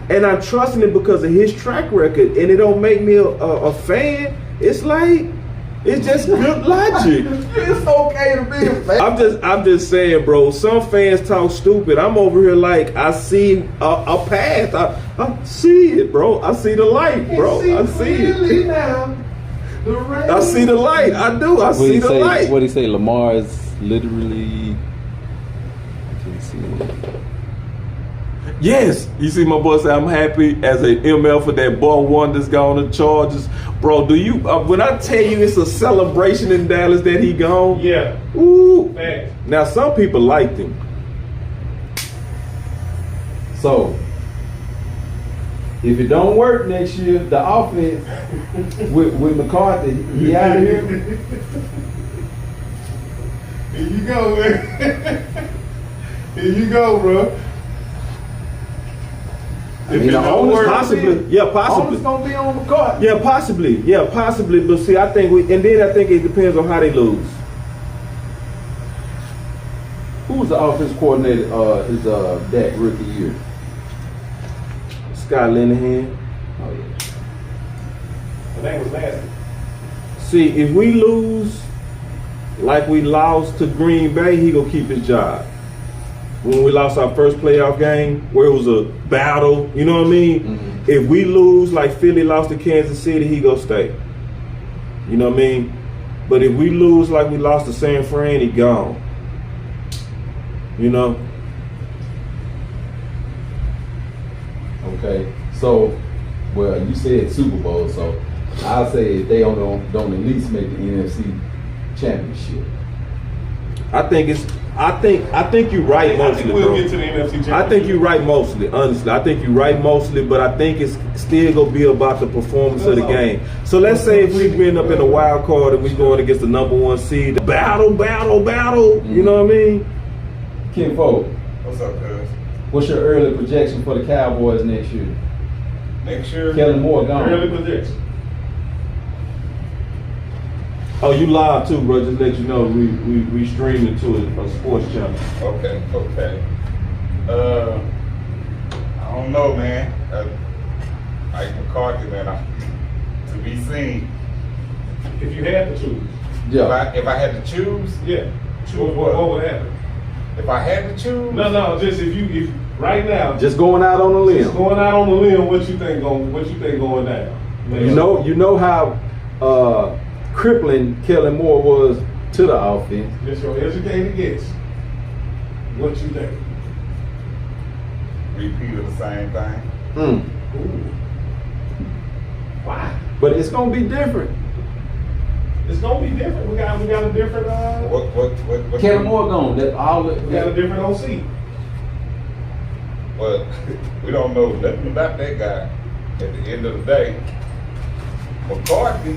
[SPEAKER 2] And I'm trusting it because of his track record, and it don't make me a fan. It's like, it's just good logic.
[SPEAKER 3] It's okay to be a fan.
[SPEAKER 2] I'm just saying, bro, some fans talk stupid. I'm over here like, I see a path. I see it, bro. I see the light, bro. I see it.
[SPEAKER 3] Now,
[SPEAKER 2] I see the light. I do. I see the light.
[SPEAKER 3] What do you say? Lamar is literally.
[SPEAKER 2] Yes, you see my boy say I'm happy as a ML for that boy one that's gone to Chargers. Bro, do you, when I tell you it's a celebration in Dallas that he gone?
[SPEAKER 1] Yeah.
[SPEAKER 2] Ooh.
[SPEAKER 1] Man.
[SPEAKER 2] Now some people liked him.
[SPEAKER 3] So, if it don't work next year, the offense with McCarthy, he out of here.
[SPEAKER 1] Here you go, man. Here you go, bro.
[SPEAKER 3] I mean, the owner's
[SPEAKER 2] Possibly, yeah, possibly.
[SPEAKER 3] Owner's gonna be on McCarthy.
[SPEAKER 2] Yeah, possibly. But see, I think I think it depends on how they lose.
[SPEAKER 3] Who was the offense coordinator his Dak rookie year?
[SPEAKER 2] Scott Linehan.
[SPEAKER 3] Oh yeah.
[SPEAKER 1] But that was nasty.
[SPEAKER 2] See, if we lose like we lost to Green Bay, he gonna keep his job. When we lost our first playoff game, where it was a battle, you know what I mean?
[SPEAKER 3] Mm-hmm.
[SPEAKER 2] If we lose like Philly lost to Kansas City, he gonna stay. You know what I mean? But if we lose like we lost to San Fran, he gone. You know?
[SPEAKER 3] Okay. So, well, you said Super Bowl, so I'll say if they don't at least make the NFC Championship.
[SPEAKER 2] I think you're right
[SPEAKER 1] I
[SPEAKER 2] mostly,
[SPEAKER 1] think we'll
[SPEAKER 2] bro.
[SPEAKER 1] get to the NFC Championship.
[SPEAKER 2] I think you're right mostly, honestly. I think you're right mostly, but I think it's still gonna be about the performance of the game. So let's say if we end up in a wild card and we going against the number one seed, battle.
[SPEAKER 3] Mm-hmm.
[SPEAKER 2] You know what I mean?
[SPEAKER 3] Ken Fogle,
[SPEAKER 4] What's up, cuz?
[SPEAKER 3] what's your early projection for the Cowboys next year?
[SPEAKER 4] Next year?
[SPEAKER 3] Kellen Moore gone.
[SPEAKER 1] Early prediction.
[SPEAKER 2] Oh, you live too, bro. Just let you know we streaming to a sports channel.
[SPEAKER 4] Okay. I don't know, man. Like McCarthy, man, to be seen.
[SPEAKER 1] If you had to choose.
[SPEAKER 3] Yeah.
[SPEAKER 4] If I had to choose,
[SPEAKER 1] Yeah. Choose what would happen?
[SPEAKER 4] if I had to choose,
[SPEAKER 1] No, just if right now,
[SPEAKER 3] Just going out on a limb.
[SPEAKER 1] just going out on the limb, what you think going down?
[SPEAKER 3] You know how crippling Kellen Moore was to the offense.
[SPEAKER 1] Just your educated guess. What you think?
[SPEAKER 4] repeat of the same thing.
[SPEAKER 3] Mm.
[SPEAKER 1] Ooh. Why?
[SPEAKER 3] But it's gonna be different.
[SPEAKER 1] It's gonna be different. We got a different
[SPEAKER 4] What?
[SPEAKER 3] Kellen Moore gone. That all.
[SPEAKER 1] we got a different OC.
[SPEAKER 4] But we don't know nothing about that guy. At the end of the day, McCarthy.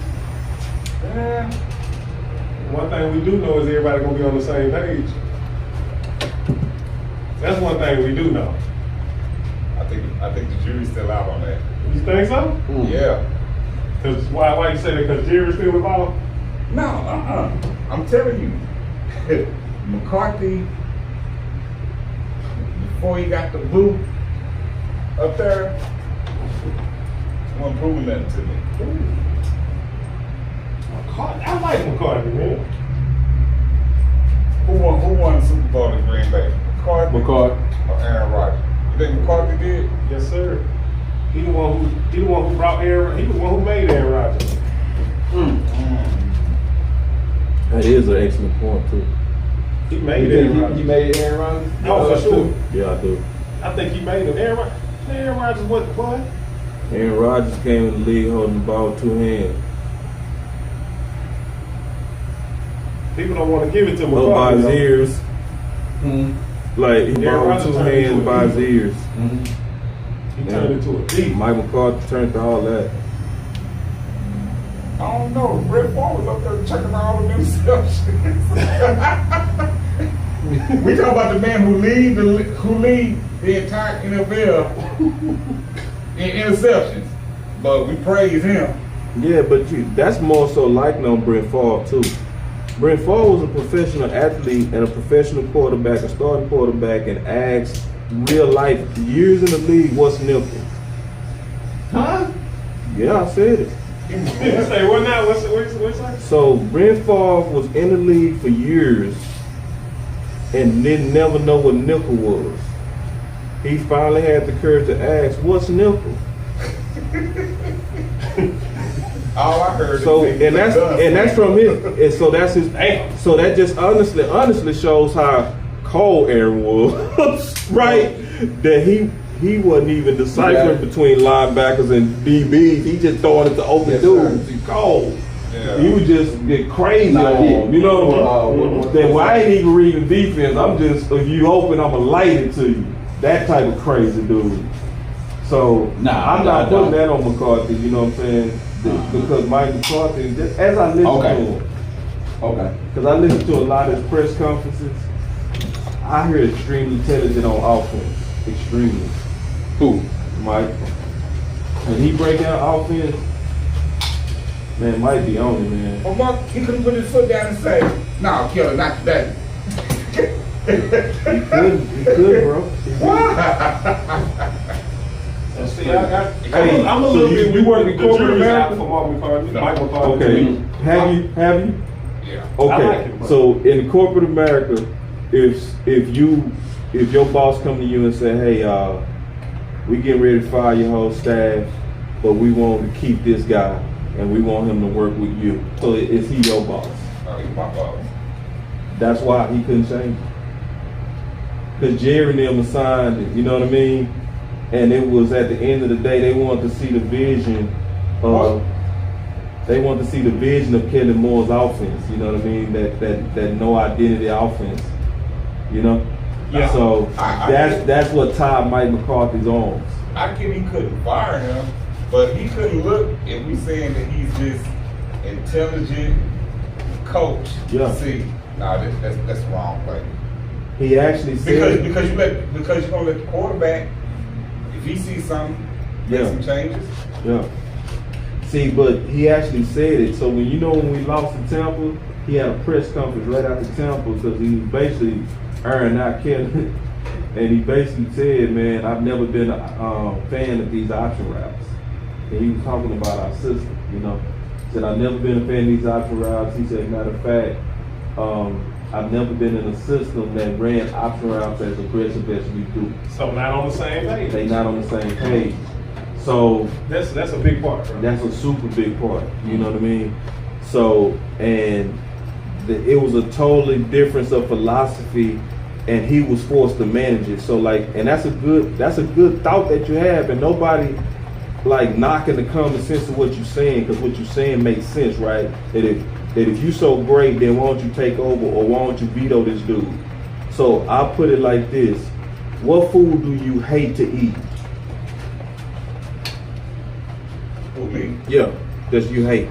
[SPEAKER 1] One thing we do know is everybody gonna be on the same page. That's one thing we do know.
[SPEAKER 4] I think the jury's still out on that.
[SPEAKER 1] You think so?
[SPEAKER 3] Mm.
[SPEAKER 4] Yeah.
[SPEAKER 1] Cause why you say that? Cause Jerry's still involved?
[SPEAKER 4] No, I'm telling you, McCarthy, before he got the boot up there, wasn't proving nothing to me.
[SPEAKER 1] McCarthy, I like McCarthy, man.
[SPEAKER 4] Who won the Super Bowl in Green Bay? McCarthy or Aaron Rodgers? You think McCarthy did?
[SPEAKER 1] Yes, sir. He the one who brought Aaron. He the one who made Aaron Rodgers.
[SPEAKER 2] That is an excellent point too.
[SPEAKER 1] He
[SPEAKER 3] You
[SPEAKER 1] made Aaron
[SPEAKER 3] think
[SPEAKER 1] Rodgers.
[SPEAKER 3] he made Aaron Rodgers?
[SPEAKER 1] Oh, for sure.
[SPEAKER 2] Yeah, I do.
[SPEAKER 1] I think he made him. Aaron Rodgers what?
[SPEAKER 2] Aaron Rodgers came in the league holding the ball with 2 hands.
[SPEAKER 1] People don't want to give it to
[SPEAKER 2] Up by
[SPEAKER 1] McCarthy.
[SPEAKER 2] his
[SPEAKER 1] though.
[SPEAKER 2] ears.
[SPEAKER 3] Mm-hmm.
[SPEAKER 2] Like he
[SPEAKER 1] Aaron
[SPEAKER 2] ball with
[SPEAKER 1] Rodgers
[SPEAKER 2] 2
[SPEAKER 1] turned
[SPEAKER 2] hands
[SPEAKER 1] into
[SPEAKER 2] by
[SPEAKER 1] a
[SPEAKER 2] his ears.
[SPEAKER 3] Mm-hmm.
[SPEAKER 1] He turned into a thief.
[SPEAKER 2] Mike McCarthy turned to all that.
[SPEAKER 4] I don't know. Brett Favre was up there checking all the interceptions. We talk about the man who lead the entire NFL in interceptions, but we praise him.
[SPEAKER 2] Yeah, but that's more so like on Brett Favre too. Brett Favre was a professional athlete and a professional quarterback, a starting quarterback, and asked real life years in the league, what's nickel?
[SPEAKER 1] Huh?
[SPEAKER 2] Yeah, I said it.
[SPEAKER 1] Say what now? What's that?
[SPEAKER 2] So Brett Favre was in the league for years and didn't never know what nickel was. He finally had the courage to ask, what's nickel?
[SPEAKER 4] All I heard
[SPEAKER 2] So
[SPEAKER 4] is
[SPEAKER 2] and that's from his, and so that's his. So that just honestly shows how cold Aaron was, right? That he wasn't even deciphering between linebackers and DBs. He just throwing it to open dudes. He cold. Yeah. He would just get crazy on him. You know, that when I ain't even reading defense, I'm just, if you open, I'm going to light it to you. That type of crazy dude. So, I'm not putting that on McCarthy, you know what I'm saying? Because Mike McCarthy, just, as I listen to him, because I listen to a lot of his press conferences, I hear extremely intelligent on offense. Extremely.
[SPEAKER 3] Who?
[SPEAKER 2] Mike. When he break down offense, man, Mike be on it, man.
[SPEAKER 4] Well, Mark, he couldn't put his foot down and say, "No, Killer, not today."
[SPEAKER 2] He could, bro.
[SPEAKER 1] See, I'm a little bit.
[SPEAKER 2] You work in corporate America
[SPEAKER 1] for Mark McCarthy. Mike McCarthy.
[SPEAKER 2] Okay. Have you?
[SPEAKER 4] Yeah.
[SPEAKER 2] Okay.
[SPEAKER 1] I like it,
[SPEAKER 2] so in corporate America, if your boss come to you and say, "Hey, we getting ready to fire your whole staff, but we want to keep this guy and we want him to work with you," so is he your boss?
[SPEAKER 4] Oh, he's my boss.
[SPEAKER 2] That's why he couldn't change it. Because Jerry and them assigned it, you know what I mean? And it was at the end of the day, they wanted to see the vision of Kellen Moore's offense, you know what I mean? That no identity offense, you know?
[SPEAKER 1] Yeah.
[SPEAKER 2] So that's what tied Mike McCarthy's arms.
[SPEAKER 4] I get he couldn't fire him, but he couldn't look if we saying that he's this intelligent coach.
[SPEAKER 2] Yeah.
[SPEAKER 4] See, that's wrong play.
[SPEAKER 2] He actually said
[SPEAKER 4] because you're gonna let the quarterback, if he sees something, make some changes.
[SPEAKER 2] Yeah. See, but he actually said it. So when we lost to Tampa, he had a press conference right after Tampa because he was basically airing out Kelly. And he basically said, "Man, I've never been a fan of these option routes." And he was talking about our system, you know. He said, "I've never been a fan of these option routes." He said, "Matter of fact, I've never been in a system that ran option routes as aggressive as we do."
[SPEAKER 1] So not on the same page.
[SPEAKER 2] They not on the same page. So
[SPEAKER 1] that's a big part, bro.
[SPEAKER 2] That's a super big part. You know what I mean? So it was a totally difference of philosophy, and he was forced to manage it. So and that's a good thought that you have, and nobody knocking the common sense of what you're saying, because what you're saying makes sense, right? That if you so great, then why don't you take over, or why don't you veto this dude? So I'll put it like this: what food do you hate to eat?
[SPEAKER 4] Me?
[SPEAKER 2] Yeah, that you hate.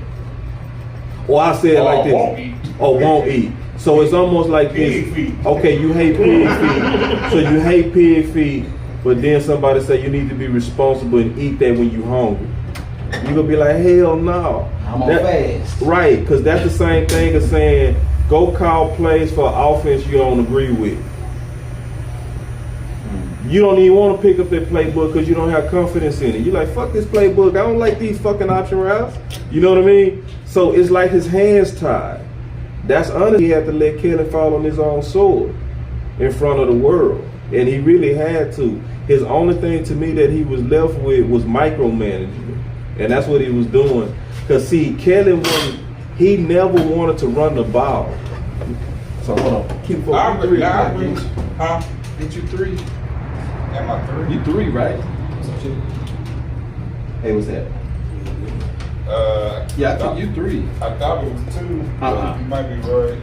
[SPEAKER 2] Or I say it like this:
[SPEAKER 4] won't eat.
[SPEAKER 2] Or won't eat. So it's almost like this.
[SPEAKER 4] Pig feet.
[SPEAKER 2] Okay, you hate pig feet. So you hate pig feet, but then somebody say you need to be responsible and eat that when you hungry. You gonna be like, hell no.
[SPEAKER 3] I'm on fast.
[SPEAKER 2] Right, because that's the same thing as saying go call plays for offense you don't agree with. You don't even want to pick up that playbook because you don't have confidence in it. You're like, fuck this playbook. I don't like these fucking option routes. You know what I mean? So it's like his hands tied. That's honest. He had to let Kelly fall on his own sword in front of the world. And he really had to. His only thing to me that he was left with was micromanagement. And that's what he was doing. Because see, Kelly he never wanted to run the ball. So hold on. Keep
[SPEAKER 4] I agree. Huh?
[SPEAKER 3] Get you 3.
[SPEAKER 4] Am I 3?
[SPEAKER 3] You 3, right? Hey, what's that? Yeah, I thought you 3.
[SPEAKER 4] I thought it was 2. But you might be right.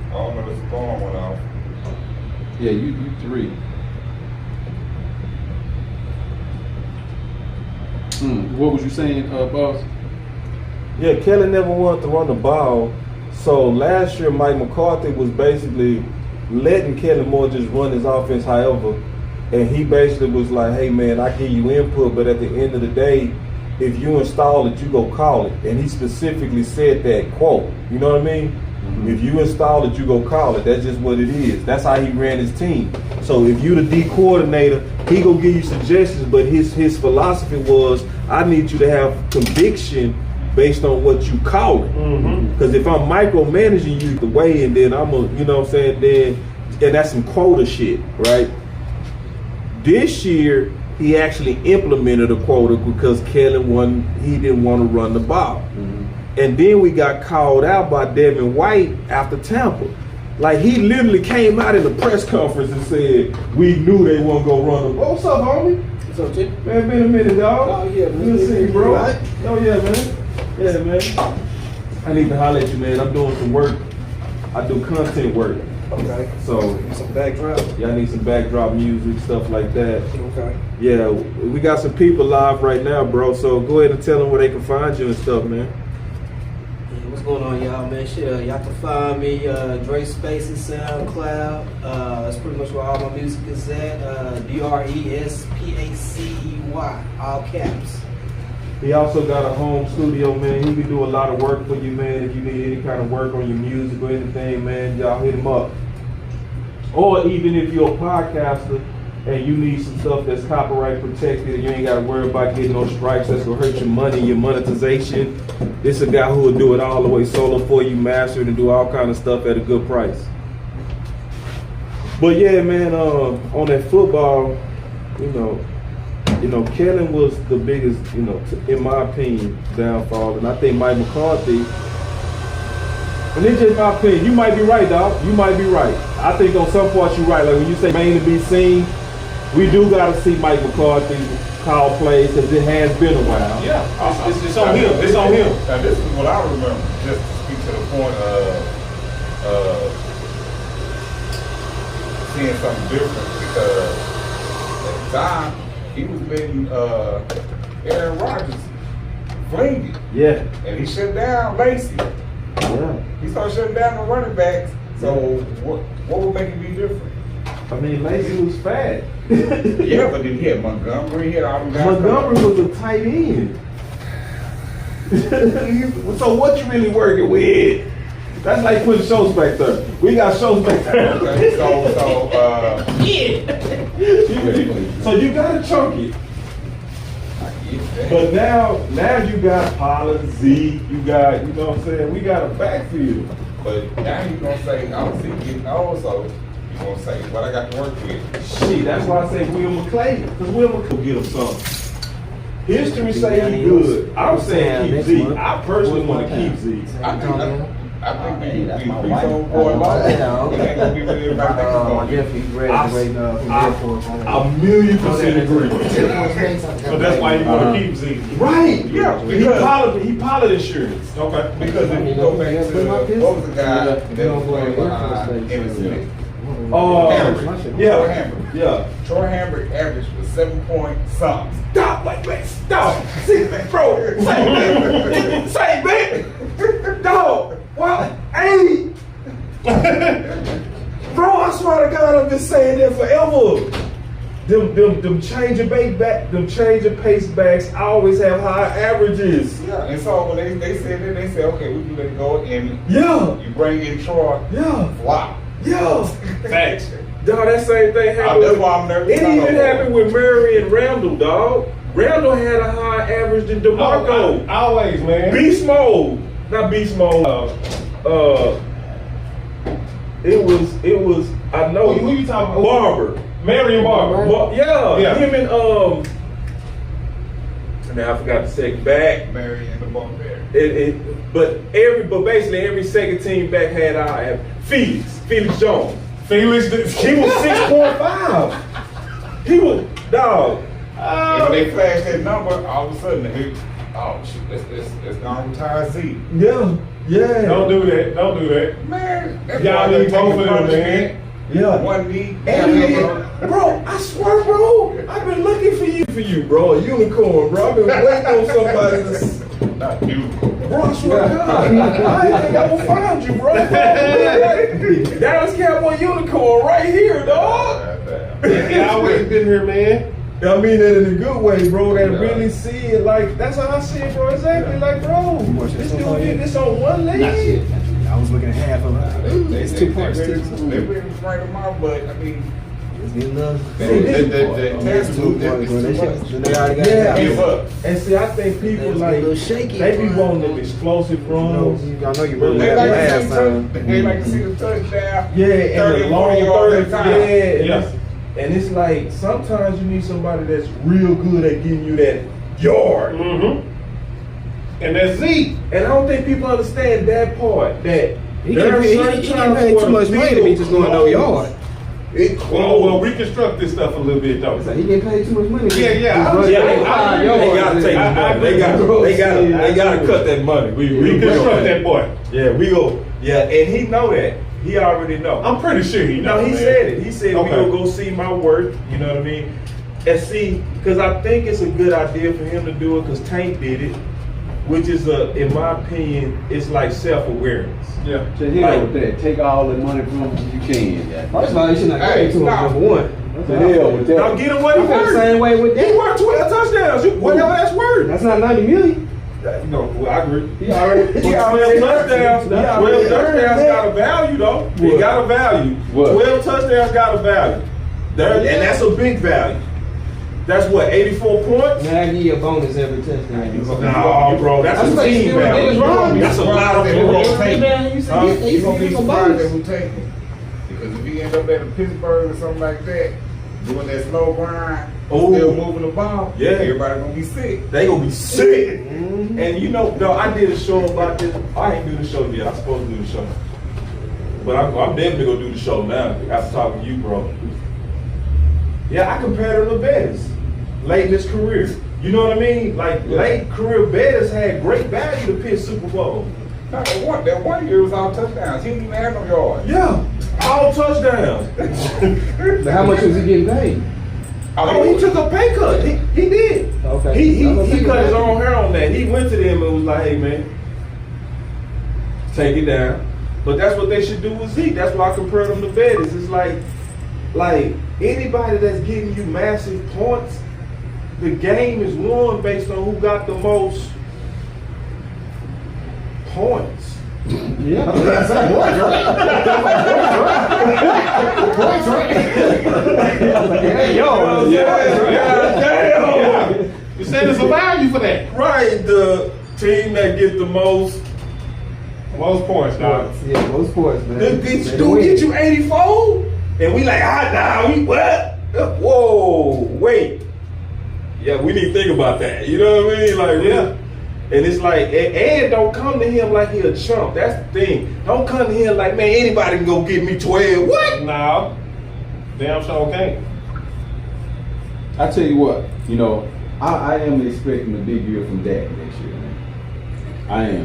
[SPEAKER 4] I don't know. This phone went off.
[SPEAKER 3] Yeah, you 3. What was you saying, boss?
[SPEAKER 2] Yeah, Kelly never wanted to run the ball. So last year, Mike McCarthy was basically letting Kelly Moore just run his offense however. And he basically was like, hey man, I give you input, but at the end of the day, if you install it, you go call it. And he specifically said that quote. You know what I mean? Mm-hmm. If you install it, you go call it. That's just what it is. That's how he ran his team. So if you the D coordinator, he gonna give you suggestions, but his philosophy was, I need you to have conviction based on what you call it. Because if I'm micromanaging you the way, and then I'm you know what I'm saying, then, and that's some quota shit, right? This year, he actually implemented a quota because Kelly he didn't want to run the ball. And then we got called out by Devin White after Tampa. Like, he literally came out in the press conference and said, we knew they weren't going to run the ball. What's up, homie?
[SPEAKER 5] What's up, Jim?
[SPEAKER 2] Man, been a minute, dog.
[SPEAKER 5] Oh, yeah, man.
[SPEAKER 2] Good to see you, bro.
[SPEAKER 5] Right?
[SPEAKER 2] Oh, yeah, man. Yeah, man. I need to holler at you, man. I'm doing some work. I do content work.
[SPEAKER 5] Okay.
[SPEAKER 2] So,
[SPEAKER 5] Some backdrop.
[SPEAKER 2] yeah, I need some backdrop music, stuff like that.
[SPEAKER 5] Okay.
[SPEAKER 2] Yeah, we got some people live right now, bro. So go ahead and tell them where they can find you and stuff, man.
[SPEAKER 5] Yeah, what's going on, y'all, man? Shit, y'all can find me, Dre Spacey, SoundCloud. That's pretty much where all my music is at. DRESPACEY, all caps.
[SPEAKER 2] He also got a home studio, man. He can do a lot of work for you, man. If you need any kind of work on your music or anything, man, y'all hit him up. Or even if you're a podcaster and you need some stuff that's copyright protected and you ain't got to worry about getting no strikes that's going to hurt your money, your monetization, this is a guy who will do it all the way solo for you, master it, and do all kind of stuff at a good price. But yeah, man, on that football, you know, Kellen was the biggest, in my opinion, downfall. And I think Mike McCarthy, and it's just my opinion, you might be right, dog. You might be right. I think on some parts you're right. Like when you say main to be seen, we do got to see Mike McCarthy call plays because it has been a while.
[SPEAKER 1] Yeah, it's on him. It's on him.
[SPEAKER 4] Now this is what I remember, just to speak to the point of seeing something different, because at the time he was letting Aaron Rodgers fling it.
[SPEAKER 2] Yeah.
[SPEAKER 4] And he shut down Lacey.
[SPEAKER 2] Yeah.
[SPEAKER 4] He started shutting down the running backs. So what would make it be different?
[SPEAKER 2] I mean, Lacey was fat.
[SPEAKER 4] Yeah, but then he had Montgomery, he had all them guys.
[SPEAKER 2] Montgomery was a tight end. So what you really working with? That's like putting shows back there. We got shows back there.
[SPEAKER 4] Okay,
[SPEAKER 2] So you gotta chunk it. But now you got Pollard, Zeke, you got, you know what I'm saying? We got a backfield.
[SPEAKER 4] But now you're gonna say, I don't see getting old, so you're gonna say, what I got to work with.
[SPEAKER 2] Shit, that's why I say Will McClay. Because Will McClay will get him something. History say he good. I'm saying keep Zeke. I personally want to keep Zeke.
[SPEAKER 4] I think we so for a long time. We ain't gonna be with everybody.
[SPEAKER 2] A million % agree.
[SPEAKER 1] So that's why you want to keep Zeke.
[SPEAKER 2] Right.
[SPEAKER 4] Yeah,
[SPEAKER 2] He
[SPEAKER 4] because
[SPEAKER 2] pilot insurance.
[SPEAKER 1] Okay.
[SPEAKER 4] if you go back to what was the guy that was playing behind Emmitt Smith?
[SPEAKER 2] Yeah.
[SPEAKER 4] Troy Hambrick average was 7 point something.
[SPEAKER 2] Stop, like, man, stop. See, bro, say, man. Dog, well, hey. Bro, I swear to God, I've been saying that forever. Them change of pace backs always have high averages.
[SPEAKER 4] Yeah, and so when they said that, they said, okay, we can let it go, and
[SPEAKER 2] Yeah.
[SPEAKER 4] you bring in Troy, flop.
[SPEAKER 2] Yeah.
[SPEAKER 1] Facts.
[SPEAKER 2] Dog, that same thing happened.
[SPEAKER 4] That's why I'm nervous.
[SPEAKER 2] It even happened with Murray and Randall, dog. Randall had a high average than DeMarco.
[SPEAKER 1] Always, man.
[SPEAKER 2] Beast mode. Not beast mode. It was, I know.
[SPEAKER 1] Who you talking about?
[SPEAKER 2] Barber.
[SPEAKER 1] Marion Barber.
[SPEAKER 2] Yeah. Him and now I forgot the second back.
[SPEAKER 4] Mary and the Barbarian.
[SPEAKER 2] But basically every second team back had our Felix Jones. He was 6.5. He was dog.
[SPEAKER 4] And when they flashed that number, all of a sudden, oh shoot, let's gonna retire Zeke.
[SPEAKER 2] Yeah.
[SPEAKER 1] Don't do that.
[SPEAKER 4] Man, that's
[SPEAKER 1] Y'all
[SPEAKER 4] why they
[SPEAKER 1] need both of them,
[SPEAKER 4] punishment.
[SPEAKER 1] man.
[SPEAKER 2] Yeah.
[SPEAKER 4] One knee.
[SPEAKER 2] Bro, I swear, bro, I've been looking for you, bro. A unicorn, bro. I've been waiting on somebody to.
[SPEAKER 4] Not you.
[SPEAKER 2] Bro, I swear to God, I ain't think I will find you, bro. Dallas Cowboy unicorn right here, dog.
[SPEAKER 1] He always been here, man.
[SPEAKER 2] I mean that in a good way, bro. That really see it like, that's how I see it, bro. Exactly, like, bro, this dude did this on one leg.
[SPEAKER 5] I was looking at half of it. It's 2 parts.
[SPEAKER 4] They really sprang them out, but I mean,
[SPEAKER 5] It's enough.
[SPEAKER 4] the test move, it's too much.
[SPEAKER 2] Yeah,
[SPEAKER 4] Give up.
[SPEAKER 2] and see, I think people like,
[SPEAKER 5] a little shaky,
[SPEAKER 2] they be
[SPEAKER 5] bro.
[SPEAKER 2] wanting them explosive runs.
[SPEAKER 5] I know you really
[SPEAKER 4] They
[SPEAKER 5] like
[SPEAKER 4] like to
[SPEAKER 5] last
[SPEAKER 4] see
[SPEAKER 5] time.
[SPEAKER 4] they like to see the touchdown.
[SPEAKER 2] Yeah, and the
[SPEAKER 4] 30,
[SPEAKER 2] long
[SPEAKER 4] 40 yards
[SPEAKER 2] 30,
[SPEAKER 4] at a time.
[SPEAKER 2] yeah. And it's like, sometimes you need somebody that's real good at getting you that yard.
[SPEAKER 1] Mm-hmm. And that's Zeke.
[SPEAKER 2] And I don't think people understand that part, that
[SPEAKER 5] He getting paid too much money to be just going no yard.
[SPEAKER 1] Well, reconstruct this stuff a little bit though.
[SPEAKER 5] He getting paid too much money.
[SPEAKER 1] Yeah.
[SPEAKER 2] They gotta take the money. They gotta cut that money. We
[SPEAKER 1] Reconstruct that boy.
[SPEAKER 2] Yeah, we go. Yeah, and he know that. He already know.
[SPEAKER 1] I'm pretty sure he knows.
[SPEAKER 2] No, he said it. He said
[SPEAKER 1] Okay.
[SPEAKER 2] we gonna go see my work. You know what I mean? And see, because I think it's a good idea for him to do it. Because Tank did it, which is in my opinion, it's like self-awareness.
[SPEAKER 1] Yeah.
[SPEAKER 3] So hell with that. Take all the money from him you can.
[SPEAKER 5] First of all, you should not get to him, number one.
[SPEAKER 3] To hell with that.
[SPEAKER 2] Now get him what he
[SPEAKER 5] I feel the
[SPEAKER 2] worth.
[SPEAKER 5] same way with
[SPEAKER 2] He
[SPEAKER 5] that.
[SPEAKER 2] worked 12 touchdowns. Whatever that's worth.
[SPEAKER 5] That's not 90 million.
[SPEAKER 2] No, well, I agree.
[SPEAKER 3] He already
[SPEAKER 2] 12 touchdowns. 12 touchdowns got a value though. It
[SPEAKER 3] What?
[SPEAKER 2] got a value.
[SPEAKER 3] What?
[SPEAKER 2] 12 touchdowns got a value. And that's a big value. That's what, 84 points?
[SPEAKER 5] Man, I give you a bonus every touchdown.
[SPEAKER 2] No, bro, that's a team value. That's a lot of points.
[SPEAKER 5] Man, you said
[SPEAKER 4] You're gonna be
[SPEAKER 5] you
[SPEAKER 4] surprised
[SPEAKER 5] bonus.
[SPEAKER 4] that we take him. Because if he end up at Pittsburgh or something like that, doing that slow grind,
[SPEAKER 2] Oh.
[SPEAKER 4] still moving the ball,
[SPEAKER 2] Yeah.
[SPEAKER 4] everybody gonna be sick.
[SPEAKER 2] They gonna be sick. And you know, no, I did a show about this. I ain't do the show yet. I'm supposed to do the show. But I'm definitely gonna do the show now after talking to you, bro. Yeah, I compared him to Bettis late in his career. You know what I mean? Like late career Bettis had great value to Pitt Super Bowl.
[SPEAKER 4] No, that one year was all touchdowns. He didn't even have no yards.
[SPEAKER 2] Yeah, all touchdowns.
[SPEAKER 5] But how much was he getting paid?
[SPEAKER 2] Oh, he took a pay cut. He did.
[SPEAKER 5] Okay.
[SPEAKER 2] He cut his own hair on that. He went to them and was like, hey man, take it down. But that's what they should do with Zeke. That's why I compared him to Bettis. It's like anybody that's giving you massive points, the game is won based on who got the most points.
[SPEAKER 5] Yeah, that's right.
[SPEAKER 1] Yeah. You said there's a value for that.
[SPEAKER 2] Right, the team that get the most
[SPEAKER 1] Most points, dog.
[SPEAKER 5] Yeah, most points, man.
[SPEAKER 2] get you 84, and we like we what? Whoa, wait. Yeah, we need to think about that. You know what I mean? Like,
[SPEAKER 1] Yeah.
[SPEAKER 2] And it's like, and don't come to him like he a chump. That's the thing. Don't come to him like, man, anybody can go get me 12. What?
[SPEAKER 1] No. Damn sure can't.
[SPEAKER 3] I tell you what, you know, I am expecting a big year from Dak next year, man. I am.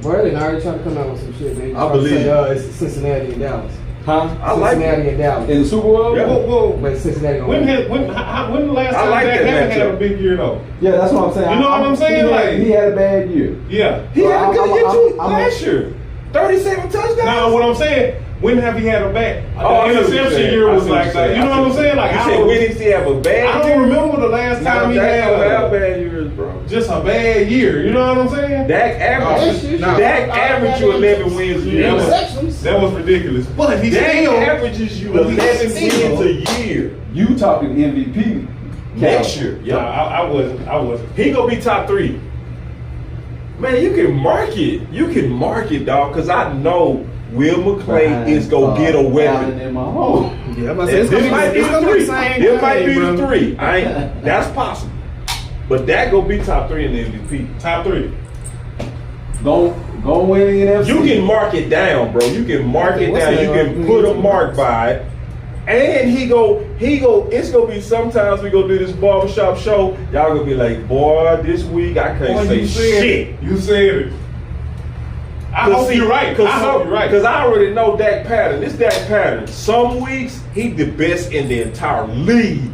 [SPEAKER 5] Bro, they already trying to come out with some shit, man.
[SPEAKER 2] I believe.
[SPEAKER 5] It's Cincinnati and Dallas.
[SPEAKER 3] Huh?
[SPEAKER 2] I like
[SPEAKER 5] Cincinnati
[SPEAKER 2] it.
[SPEAKER 5] and Dallas.
[SPEAKER 3] In the Super Bowl?
[SPEAKER 2] Yeah.
[SPEAKER 1] Whoa.
[SPEAKER 5] But Cincinnati
[SPEAKER 1] When
[SPEAKER 5] gonna
[SPEAKER 1] the last
[SPEAKER 2] I
[SPEAKER 1] time
[SPEAKER 2] like
[SPEAKER 1] Dak
[SPEAKER 2] that
[SPEAKER 1] had a
[SPEAKER 2] matchup.
[SPEAKER 1] big year though?
[SPEAKER 3] Yeah, that's what I'm saying.
[SPEAKER 1] You know what I'm saying?
[SPEAKER 3] He had a bad year.
[SPEAKER 1] Yeah.
[SPEAKER 2] He had a good year too
[SPEAKER 3] I'm-
[SPEAKER 2] last year. 37 touchdowns.
[SPEAKER 1] Now what I'm saying, when have he had a bad?
[SPEAKER 2] Oh, I see
[SPEAKER 1] The
[SPEAKER 2] what you're
[SPEAKER 1] interception
[SPEAKER 2] saying.
[SPEAKER 1] year
[SPEAKER 2] I
[SPEAKER 1] was
[SPEAKER 2] see what
[SPEAKER 1] like
[SPEAKER 2] you're
[SPEAKER 1] that.
[SPEAKER 2] saying.
[SPEAKER 1] You know what I'm saying? Like
[SPEAKER 2] You
[SPEAKER 1] I
[SPEAKER 2] said,
[SPEAKER 1] don't,
[SPEAKER 2] when did he have a bad
[SPEAKER 1] I
[SPEAKER 2] year?
[SPEAKER 1] don't remember the last time he had
[SPEAKER 2] bad years, bro.
[SPEAKER 1] just a bad year. You know what I'm saying?
[SPEAKER 2] Dak averaged.
[SPEAKER 4] No.
[SPEAKER 2] Dak averaged you 11 wins a year.
[SPEAKER 1] That was ridiculous. But he
[SPEAKER 2] Dak
[SPEAKER 1] still
[SPEAKER 2] averages you
[SPEAKER 1] but he
[SPEAKER 2] 11
[SPEAKER 1] still-
[SPEAKER 2] wins a year.
[SPEAKER 3] You talking MVP
[SPEAKER 2] Next year.
[SPEAKER 1] Yeah,
[SPEAKER 2] Yeah.
[SPEAKER 1] I wasn't.
[SPEAKER 2] He gonna be top 3. Man, you can mark it. You can mark it, dog, because I know Will McClay is gonna get a weapon.
[SPEAKER 3] In my home.
[SPEAKER 5] Yeah, I'm
[SPEAKER 2] This might be the 3. It might be the 3.
[SPEAKER 5] Right.
[SPEAKER 2] That's possible. But that gonna be top 3 in the MVP.
[SPEAKER 1] Top 3.
[SPEAKER 3] Go win the NFC.
[SPEAKER 2] You can mark it down, bro. You can mark it
[SPEAKER 5] What's
[SPEAKER 2] down.
[SPEAKER 5] that,
[SPEAKER 2] You can put a mark by it. And he go, it's gonna be sometimes we go do this barbershop show. Y'all gonna be like, boy, this week I can't say shit.
[SPEAKER 1] You said it. I hope you're right. I hope you're right.
[SPEAKER 2] Because I already know Dak pattern. This Dak pattern. Some weeks he the best in the entire league.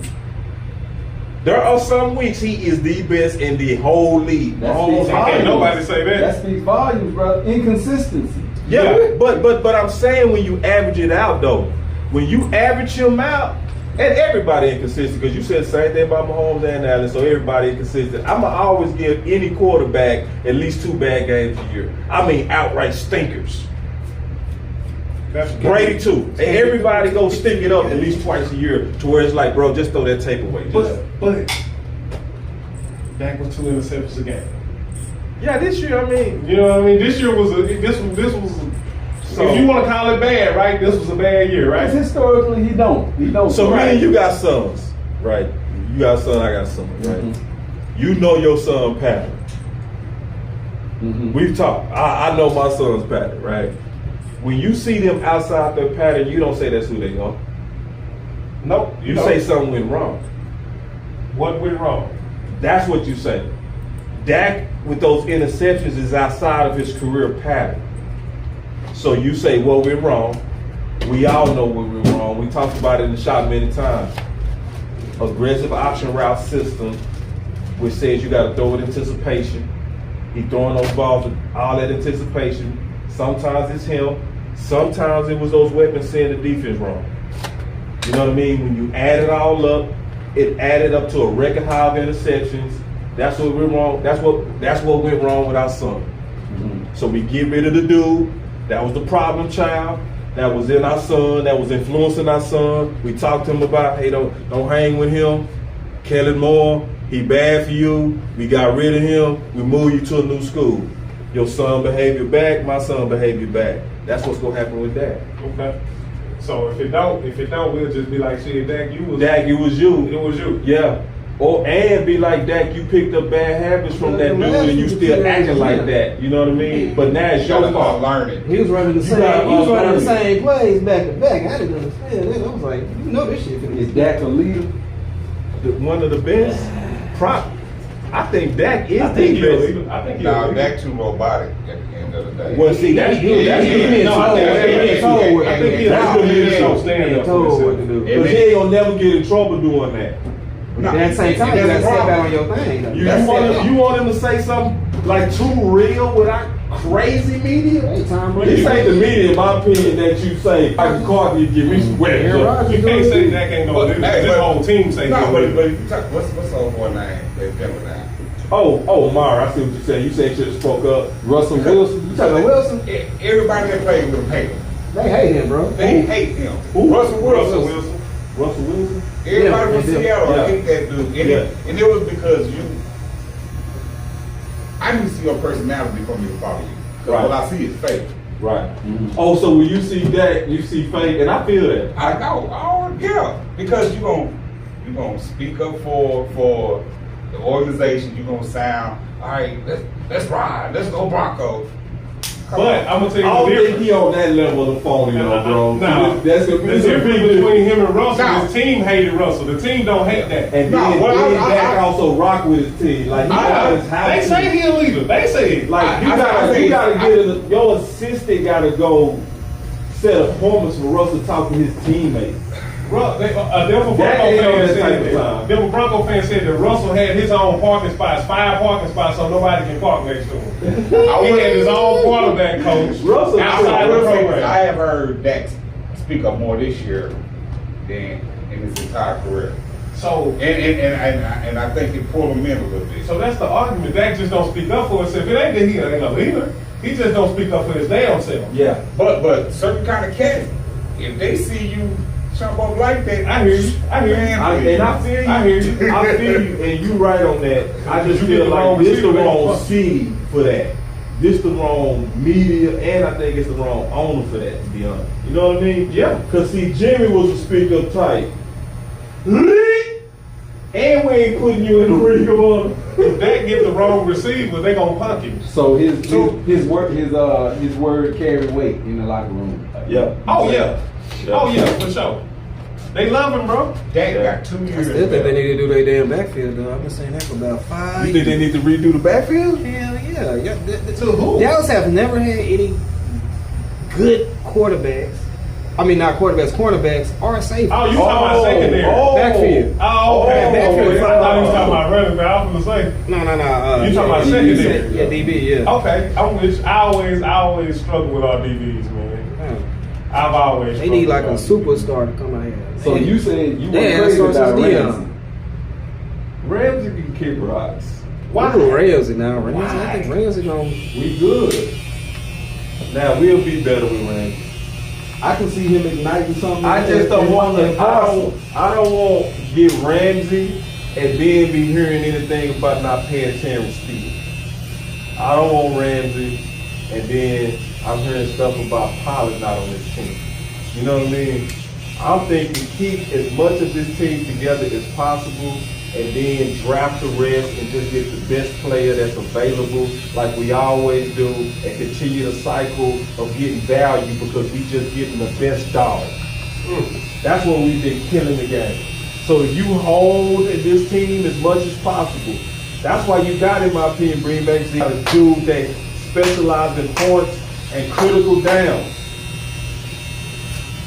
[SPEAKER 2] There are some weeks he is the best in the whole league.
[SPEAKER 3] That
[SPEAKER 1] Oh,
[SPEAKER 3] speaks
[SPEAKER 1] can't
[SPEAKER 3] volumes.
[SPEAKER 1] nobody say that.
[SPEAKER 3] That speaks volumes, bro. Inconsistency.
[SPEAKER 2] Yeah,
[SPEAKER 1] Yeah.
[SPEAKER 2] but I'm saying when you average it out though, when you average him out, and everybody inconsistent, because you said the same thing about Mahomes and Allen, so everybody inconsistent. I'ma always give any quarterback at least 2 bad games a year. I mean outright stinkers. Brady too. And everybody go stick it up at least twice a year to where it's like, bro, just throw that tape away. Just,
[SPEAKER 1] But Dak was 2 interceptions a game.
[SPEAKER 2] yeah, this year, I mean,
[SPEAKER 1] You know what I mean? This year was
[SPEAKER 2] So-
[SPEAKER 1] if you want to call it bad, right? This was a bad year, right?
[SPEAKER 3] Because historically, he don't.
[SPEAKER 2] so
[SPEAKER 1] Right.
[SPEAKER 2] man, you got sons, right? You got a son, I got a son, right? You know your son pattern.
[SPEAKER 3] Mhm.
[SPEAKER 2] We've talked. I know my son's pattern, right? when you see them outside their pattern, you don't say that's who they are.
[SPEAKER 1] Nope.
[SPEAKER 2] You say something went wrong.
[SPEAKER 1] What went wrong?
[SPEAKER 2] That's what you say. Dak, with those interceptions, is outside of his career pattern. So you say, what went wrong? We all know what went wrong. We talked about it in the shop many times. Aggressive option route system, which says you got to throw it in anticipation. He throwing those balls with all that anticipation. Sometimes it's him. Sometimes it was those weapons seeing the defense wrong. You know what I mean? When you add it all up, it added up to a record high of interceptions. That's what went wrong. That's what went wrong with our son. Mm-hmm. So we get rid of the dude. That was the problem child. That was in our son. That was influencing our son. We talked to him about, hey, don't hang with him. Kellen Moore, he bad for you. We got rid of him. We moved you to a new school. Your son behavior back. My son behavior back. That's what's gonna happen with that.
[SPEAKER 1] Okay. So if it don't, we'll just be like, shit, Dak, it was
[SPEAKER 2] you.
[SPEAKER 1] It was you.
[SPEAKER 2] Yeah. And be like, Dak, you picked up bad habits from that dude and you still acting like that. You know what I mean? But now it's your fault.
[SPEAKER 4] Learning.
[SPEAKER 5] He was running the same plays back to back. I didn't understand it. I was like, you know this shit.
[SPEAKER 3] Is Dak a leader?
[SPEAKER 2] One of the best. I think Dak is the best.
[SPEAKER 1] I think
[SPEAKER 4] Now, Dak too robotic at the end of the day.
[SPEAKER 2] Well, see, that's good. That's good.
[SPEAKER 1] I think he's a stand up for himself.
[SPEAKER 2] Because he ain't gonna never get in trouble doing that.
[SPEAKER 5] At the same time, you gotta step out on your thing.
[SPEAKER 2] You want him to say something like too real without crazy media? This ain't the media, in my opinion, that you say, like McCarthy, give me some wet.
[SPEAKER 1] You can't say Dak ain't no leader. This whole team say
[SPEAKER 4] no, but if you talk, what's the old boy name?
[SPEAKER 2] Oh, Mara, I see what you're saying. You said you should have spoke up.
[SPEAKER 3] Russell Wilson.
[SPEAKER 5] You talking about Wilson?
[SPEAKER 4] Everybody that played with him hate him.
[SPEAKER 5] They hate him, bro.
[SPEAKER 4] They hate him.
[SPEAKER 2] Who?
[SPEAKER 4] Russell Wilson. Everybody from Seattle hate that dude. And it was because I need to see your personality before me to follow you. Because what I see is fake.
[SPEAKER 2] Right. Mm-hmm. Oh, so when you see that, you see fake, and I feel that.
[SPEAKER 4] I know. Oh, yeah. Because you're gonna speak up for the organization. You're gonna sound, all right, let's ride. Let's go Broncos.
[SPEAKER 1] But I'm gonna tell you
[SPEAKER 2] I don't
[SPEAKER 1] the
[SPEAKER 2] think
[SPEAKER 1] difference.
[SPEAKER 2] he on that level of the phony, bro.
[SPEAKER 1] No,
[SPEAKER 2] that's
[SPEAKER 1] the difference between him and Russell. His team hated Russell. The team don't hate that.
[SPEAKER 2] And then Dak also rock with his team. Like
[SPEAKER 1] they say he a leader. They say it.
[SPEAKER 2] Like you gotta get your assistant gotta go set appointments for Russell to talk to his teammates.
[SPEAKER 1] Denver Bronco fan said that Russell had his own parking spots, 5 parking spots, so nobody can park next to him. He had his own quarterback coach
[SPEAKER 2] Russell
[SPEAKER 1] outside the program.
[SPEAKER 4] I have heard Dak speak up more this year than in his entire career.
[SPEAKER 1] So
[SPEAKER 4] and I think it pulled him in a little bit.
[SPEAKER 1] So that's the argument. Dak just don't speak up for himself. It ain't that he ain't a leader. He just don't speak up for his damn self.
[SPEAKER 2] Yeah.
[SPEAKER 4] But certain kind of cats, if they see you jump up like that,
[SPEAKER 1] I hear you. I hear you,
[SPEAKER 2] and you right on that. I just feel like this the wrong city for that. This the wrong media, and I think it's the wrong owner for that, to be honest. You know what I mean?
[SPEAKER 1] Yeah.
[SPEAKER 2] Because see, Jimmy was a speak-up type. And we ain't putting you in the ring on.
[SPEAKER 1] If Dak get the wrong receiver, they gonna punk him.
[SPEAKER 3] So his word carried weight in the locker room.
[SPEAKER 2] Yeah.
[SPEAKER 1] Oh yeah. Oh yeah, for sure. They love him, bro.
[SPEAKER 4] Dak got 2 years.
[SPEAKER 5] I still think they need to do their damn backfield, though. I've been saying that for about 5
[SPEAKER 2] You
[SPEAKER 5] years.
[SPEAKER 2] think they need to redo the backfield?
[SPEAKER 5] Hell yeah.
[SPEAKER 1] To who?
[SPEAKER 5] Dallas have never had any good quarterbacks. I mean, not quarterbacks, cornerbacks or safety.
[SPEAKER 1] Oh, you talking about secondary?
[SPEAKER 5] Backfield.
[SPEAKER 1] Oh, okay.
[SPEAKER 5] Backfield.
[SPEAKER 1] I thought you was talking about running back. I was gonna say.
[SPEAKER 5] No.
[SPEAKER 1] You talking about secondary?
[SPEAKER 5] Yeah, DB, yeah.
[SPEAKER 1] Okay, I always struggle with our DBs, man. I've always.
[SPEAKER 5] They need like a superstar to come out here.
[SPEAKER 3] So you said you were
[SPEAKER 5] Yeah,
[SPEAKER 3] crazy
[SPEAKER 5] that's
[SPEAKER 3] about
[SPEAKER 5] Dion.
[SPEAKER 3] Ramsey.
[SPEAKER 2] Ramsey can kick rocks.
[SPEAKER 5] Why do Ramsey now? Ramsey, I think Ramsey gonna.
[SPEAKER 2] We good. Now we'll be better with Ramsey.
[SPEAKER 3] I can see him igniting something.
[SPEAKER 2] I just don't want to. I don't want to get Ramsey and then be hearing anything about not paying Terrence Steele. I don't want Ramsey and then I'm hearing stuff about Pollard not on this team. You know what I mean? I'm thinking keep as much of this team together as possible and then draft the rest and just get the best player that's available like we always do and continue the cycle of getting value because we just getting the best dog. That's what we've been killing the game. So if you hold this team as much as possible, that's why you got, in my opinion, bring back Zeke, a dude that specializes in points and critical downs.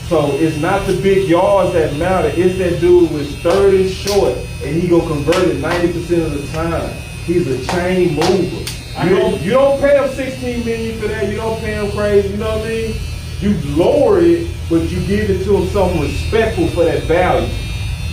[SPEAKER 2] So it's not the big yards that matter. It's that dude with third and short, and he go convert it 90% of the time. He's a chain mover. You don't pay him $16 million for that. You don't pay him crazy. You know what I mean? You lower it, but you give it to him something respectful for that value.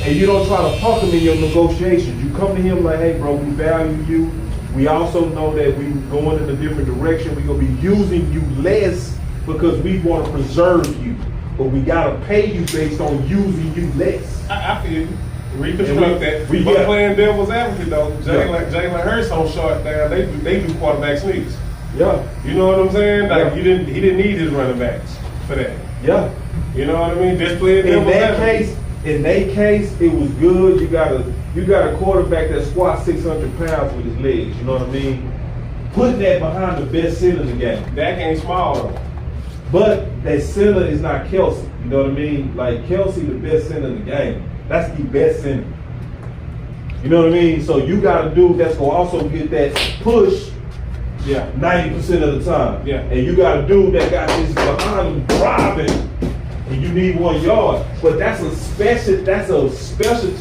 [SPEAKER 2] And you don't try to punk him in your negotiations. You come to him like, hey, bro, we value you. We also know that we're going in a different direction. We're going to be using you less because we want to preserve you. But we got to pay you based on using you less.
[SPEAKER 1] I feel you. Reconstruct that. But playing devil's advocate, though, Jalen Hurts on short down, they do quarterback sneaks.
[SPEAKER 2] Yeah.
[SPEAKER 1] You know what I'm saying? Like, he didn't need his running backs for that.
[SPEAKER 2] Yeah.
[SPEAKER 1] You know what I mean? Just playing devil's advocate.
[SPEAKER 2] In that case, it was good. You got a quarterback that squats 600 pounds with his legs. You know what I mean? Putting that behind the best center in the game.
[SPEAKER 1] Dak ain't small though.
[SPEAKER 2] But that center is not Kelsey. You know what I mean? Like Kelsey, the best center in the game. That's the best center. You know what I mean? So you got a dude that's gonna also get that push.
[SPEAKER 1] Yeah.
[SPEAKER 2] 90% of the time.
[SPEAKER 1] Yeah.
[SPEAKER 2] And you got a dude that got this behind him driving. And you need 1 yard, but that's a specialty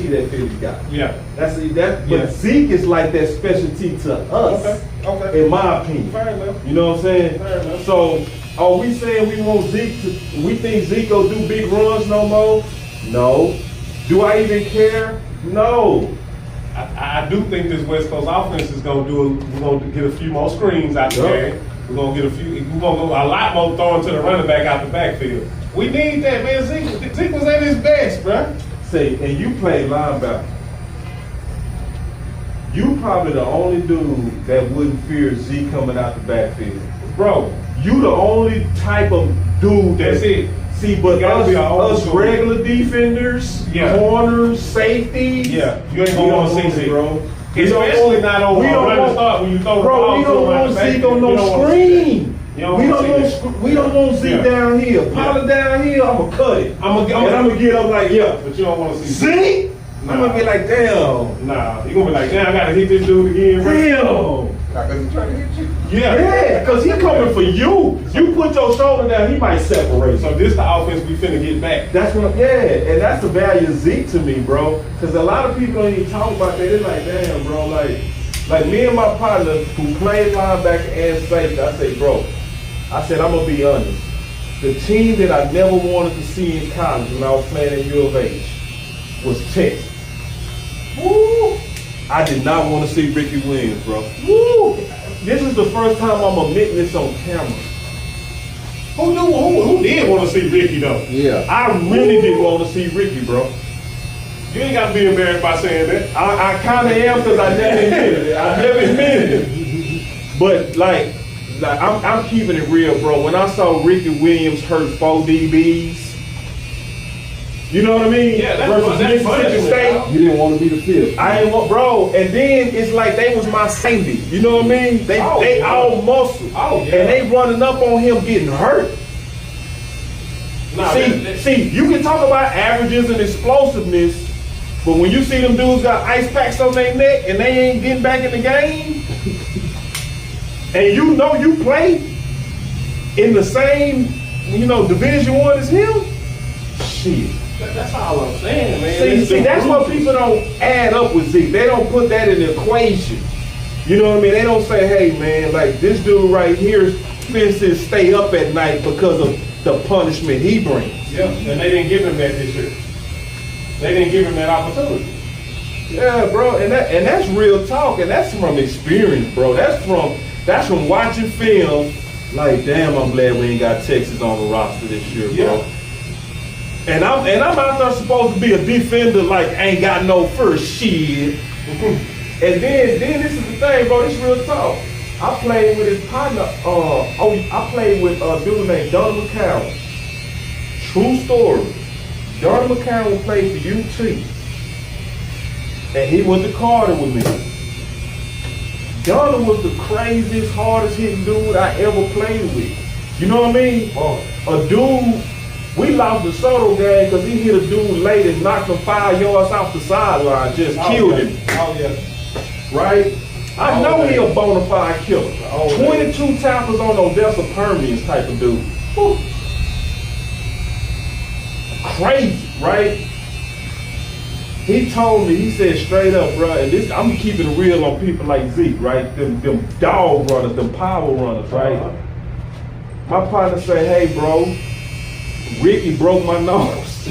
[SPEAKER 2] that Philly got.
[SPEAKER 1] Yeah,
[SPEAKER 2] But Zeke is like that specialty to us.
[SPEAKER 1] Okay.
[SPEAKER 2] In my opinion.
[SPEAKER 1] Fair enough.
[SPEAKER 2] You know what I'm saying?
[SPEAKER 1] Fair enough.
[SPEAKER 2] So, are we saying we want Zeke to? We think Zeke will do big runs no more? No. Do I even care? No.
[SPEAKER 1] I do think this West Coast offense is gonna we're gonna get a few more screens out there. We're gonna get we're gonna go a lot more throwing to the running back out the backfield. We need that, man. Zeke was at his best, bro.
[SPEAKER 2] Say, and you play linebacker. You probably the only dude that wouldn't fear Zeke coming out the backfield. Bro, you the only type of dude
[SPEAKER 1] That's it.
[SPEAKER 2] See, but us regular defenders, corners, safeties,
[SPEAKER 1] you ain't gonna want to see Zeke,
[SPEAKER 2] bro.
[SPEAKER 1] Especially not on a running start when you throw the ball.
[SPEAKER 2] We don't want Zeke on no screen. We don't want Zeke down here. Pollard down here, I'm gonna cut it. I'm gonna get up like,
[SPEAKER 1] but you don't want to see
[SPEAKER 2] Zeke. I'm gonna be like, damn.
[SPEAKER 1] Nah, you gonna be like, damn, I gotta hit this dude again.
[SPEAKER 2] Damn.
[SPEAKER 4] Because he's trying to hit you.
[SPEAKER 2] Yeah, because he coming for you. You put your shoulder down, he might separate.
[SPEAKER 1] So this the offense we finna get back.
[SPEAKER 2] That's what, and that's the value of Zeke to me, bro. Because a lot of people don't even talk about that. They're like, damn, bro, like me and my partner who played linebacker and safety, I say, bro, I said, I'm gonna be honest. The team that I never wanted to see in college when I was playing at U of H was Texas. Woo! I did not want to see Ricky Williams, bro. Woo! This is the first time I'm admitting this on camera.
[SPEAKER 1] Who did want to see Ricky though?
[SPEAKER 3] Yeah.
[SPEAKER 2] I really didn't want to see Ricky, bro.
[SPEAKER 1] You ain't got to be embarrassed by saying that.
[SPEAKER 2] I kind of am because I never admitted it. I never admitted it. But like I'm keeping it real, bro. When I saw Ricky Williams hurt 4 DBs, you know what I mean?
[SPEAKER 1] Yeah, that's
[SPEAKER 2] versus Mississippi State.
[SPEAKER 3] You didn't want to be the fifth.
[SPEAKER 2] I ain't want, bro. And then it's like they was my safety. You know what I mean? They all muscle.
[SPEAKER 1] Oh, yeah.
[SPEAKER 2] And they running up on him getting hurt.
[SPEAKER 1] Nah,
[SPEAKER 2] see, you can talk about averages and explosiveness, but when you see them dudes got ice packs on their neck and they ain't getting back in the game, and you know you play in the same, Division I as him, shit.
[SPEAKER 1] That's all I'm saying, man.
[SPEAKER 2] See, that's what people don't add up with Zeke. They don't put that in the equation. You know what I mean? They don't say, hey, man, like this dude right here, fences stay up at night because of the punishment he brings.
[SPEAKER 1] Yeah, and they didn't give him that this year. They didn't give him that opportunity.
[SPEAKER 2] Yeah, bro, and that's real talk, and that's from experience, bro. That's from watching film. Like, damn, I'm glad we ain't got Texas on the roster this year, bro.
[SPEAKER 1] Yeah.
[SPEAKER 2] And I'm out there supposed to be a defender, like ain't got no first shit. And then this is the thing, bro. This real talk. I played with his partner. I played with a dude named Donald McCowan. True story. Donald McCowan played for UT. and he went to Carter with me. Gunner was the craziest, hardest hitting dude I ever played with. You know what I mean? A dude, we lost the Soto game because he hit a dude late and knocked him 5 yards off the sideline, just killed him.
[SPEAKER 1] Oh, yeah.
[SPEAKER 2] Right? I know he a bona fide killer. 22 tackles on Odessa Permians type of dude. Whew. Crazy, right? He told me, he said straight up, bro, and this, I'm keeping it real on people like Zeke, right? Them dog runners, them power runners, right? My partner say, hey, bro, Ricky broke my nose.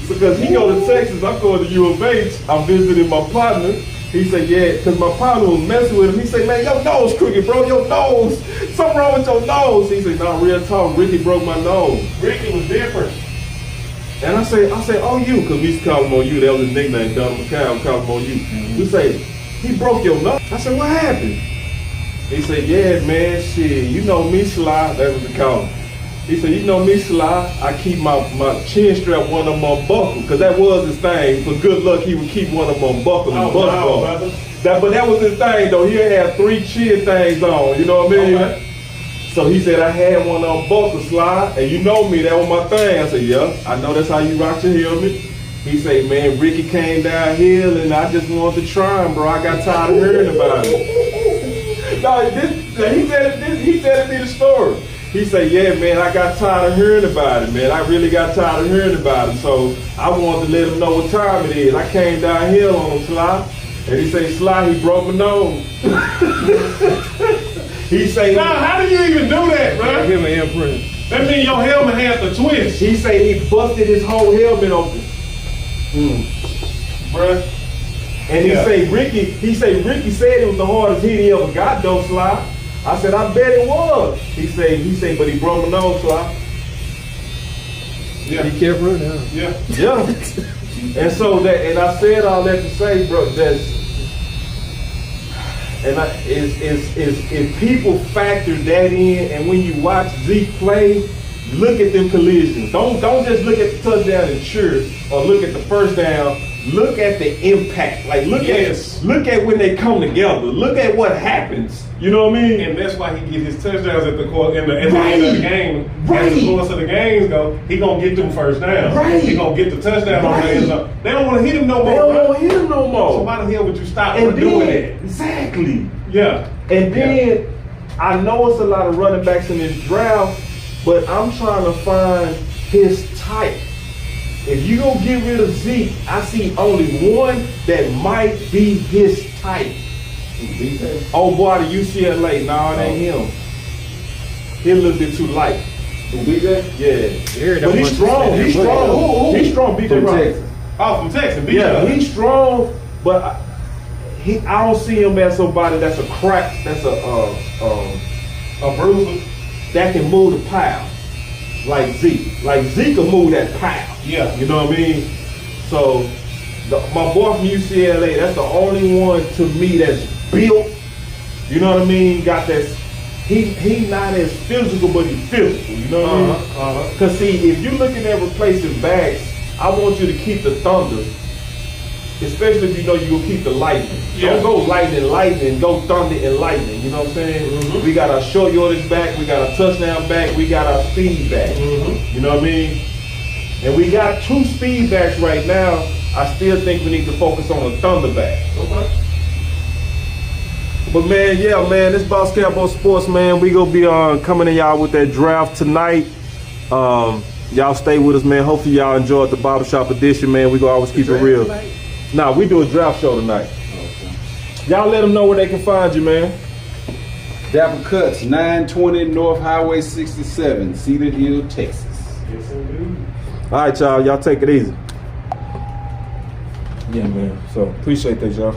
[SPEAKER 2] Because he go to Texas, I'm going to U of H, I'm visiting my partner. He said, yeah, because my partner was messing with him. He said, man, your nose crooked, bro, your nose. Something wrong with your nose. He said, no, real talk, Ricky broke my nose.
[SPEAKER 1] Ricky was different.
[SPEAKER 2] And I say, oh, you, because we used to call him on you. That was his nickname, Donald McCown, we call him on you. We say, he broke your nose. I said, what happened? He said, yeah, man, shit, you know me, Sly. That was the call. He said, you know me, Sly. I keep my chin strap one of them unbuckled, because that was his thing. For good luck, he would keep one of them unbuckled and buckle. But that was his thing, though. He had 3 chin things on, you know what I mean? Okay. So he said, I had one on buckle, Sly, and you know me, that was my thing. I said, yeah, I know that's how you rock your helmet. He said, man, Ricky came downhill, and I just wanted to try him, bro. I got tired of hearing about it. No, he said it be the story. He said, yeah, man, I got tired of hearing about it, man. I really got tired of hearing about it. So I wanted to let him know what time it is. I came downhill on him, Sly. And he said, Sly, he broke my nose. He say,
[SPEAKER 1] now, how do you even do that, bro?
[SPEAKER 2] Give him an imprint.
[SPEAKER 1] That means your helmet has to twist.
[SPEAKER 2] He say he busted his whole helmet open.
[SPEAKER 1] Bruh.
[SPEAKER 2] And he say Ricky said it was the hardest hit he ever got, though, Sly. I said, I bet it was. He said, but he broke my nose, Sly.
[SPEAKER 1] Yeah.
[SPEAKER 2] He kept running, huh?
[SPEAKER 1] Yeah.
[SPEAKER 2] Yeah. And so and I said all that to say, bro, if people factor that in, and when you watch Zeke play, look at them collisions. Don't just look at the touchdown and cheer, or look at the first down. Look at the impact. Like look at when they come together. Look at what happens. You know what I mean?
[SPEAKER 1] And that's why he get his touchdowns at the end of the game.
[SPEAKER 2] Right.
[SPEAKER 1] As the course of the games go, he gonna get them first down.
[SPEAKER 2] Right.
[SPEAKER 1] He gonna get the touchdown on the end zone. They don't want to hit him no more.
[SPEAKER 2] They don't want to hit him no more.
[SPEAKER 1] So why the hell would you stop
[SPEAKER 2] and
[SPEAKER 1] doing that?
[SPEAKER 2] Exactly.
[SPEAKER 1] Yeah.
[SPEAKER 2] And then I know it's a lot of running backs in this draft, but I'm trying to find his type. If you gonna get rid of Zeke, I see only one that might be his type. Oh boy, the UCLA. No, it ain't him. He a little bit too light. Yeah. But he's strong. He's strong. He's strong. BJ Texas.
[SPEAKER 1] Oh, from Texas. BJ.
[SPEAKER 2] Yeah, he's strong, but I don't see him as somebody that's a crack. That's a bruiser that can move the pile. Like Zeke. Like Zeke can move that pile.
[SPEAKER 1] Yeah.
[SPEAKER 2] You know what I mean? So, my boy from UCLA, that's the only one to me that's built. You know what I mean? Got that. He not as physical, but he's physical. You know what I mean? Because see, if you're looking at replacing backs, I want you to keep the Thunder. Especially if you know you're going to keep the Lightning.
[SPEAKER 1] Yeah.
[SPEAKER 2] Don't go lightning, go Thunder and Lightning. You know what I'm saying? Mm-hmm. We got our short yardage back, we got our touchdown back, we got our speed back. Mm-hmm. You know what I mean? And we got 2 speed backs right now. I still think we need to focus on the Thunder back. Okay. But man, yeah, man, this Boss Cowboy Sports, man. We gonna be coming to y'all with that draft tonight. Y'all stay with us, man. Hopefully y'all enjoyed the Barbershop edition, man. We gonna always keep it real. Nah, we do a draft show tonight. Okay. Y'all let them know where they can find you, man.
[SPEAKER 3] Dapper Cuts, 920 North Highway 67, Cedar Hill, Texas.
[SPEAKER 1] Yes, indeed.
[SPEAKER 2] All right, y'all. Y'all take it easy. Yeah, man. So appreciate that, y'all.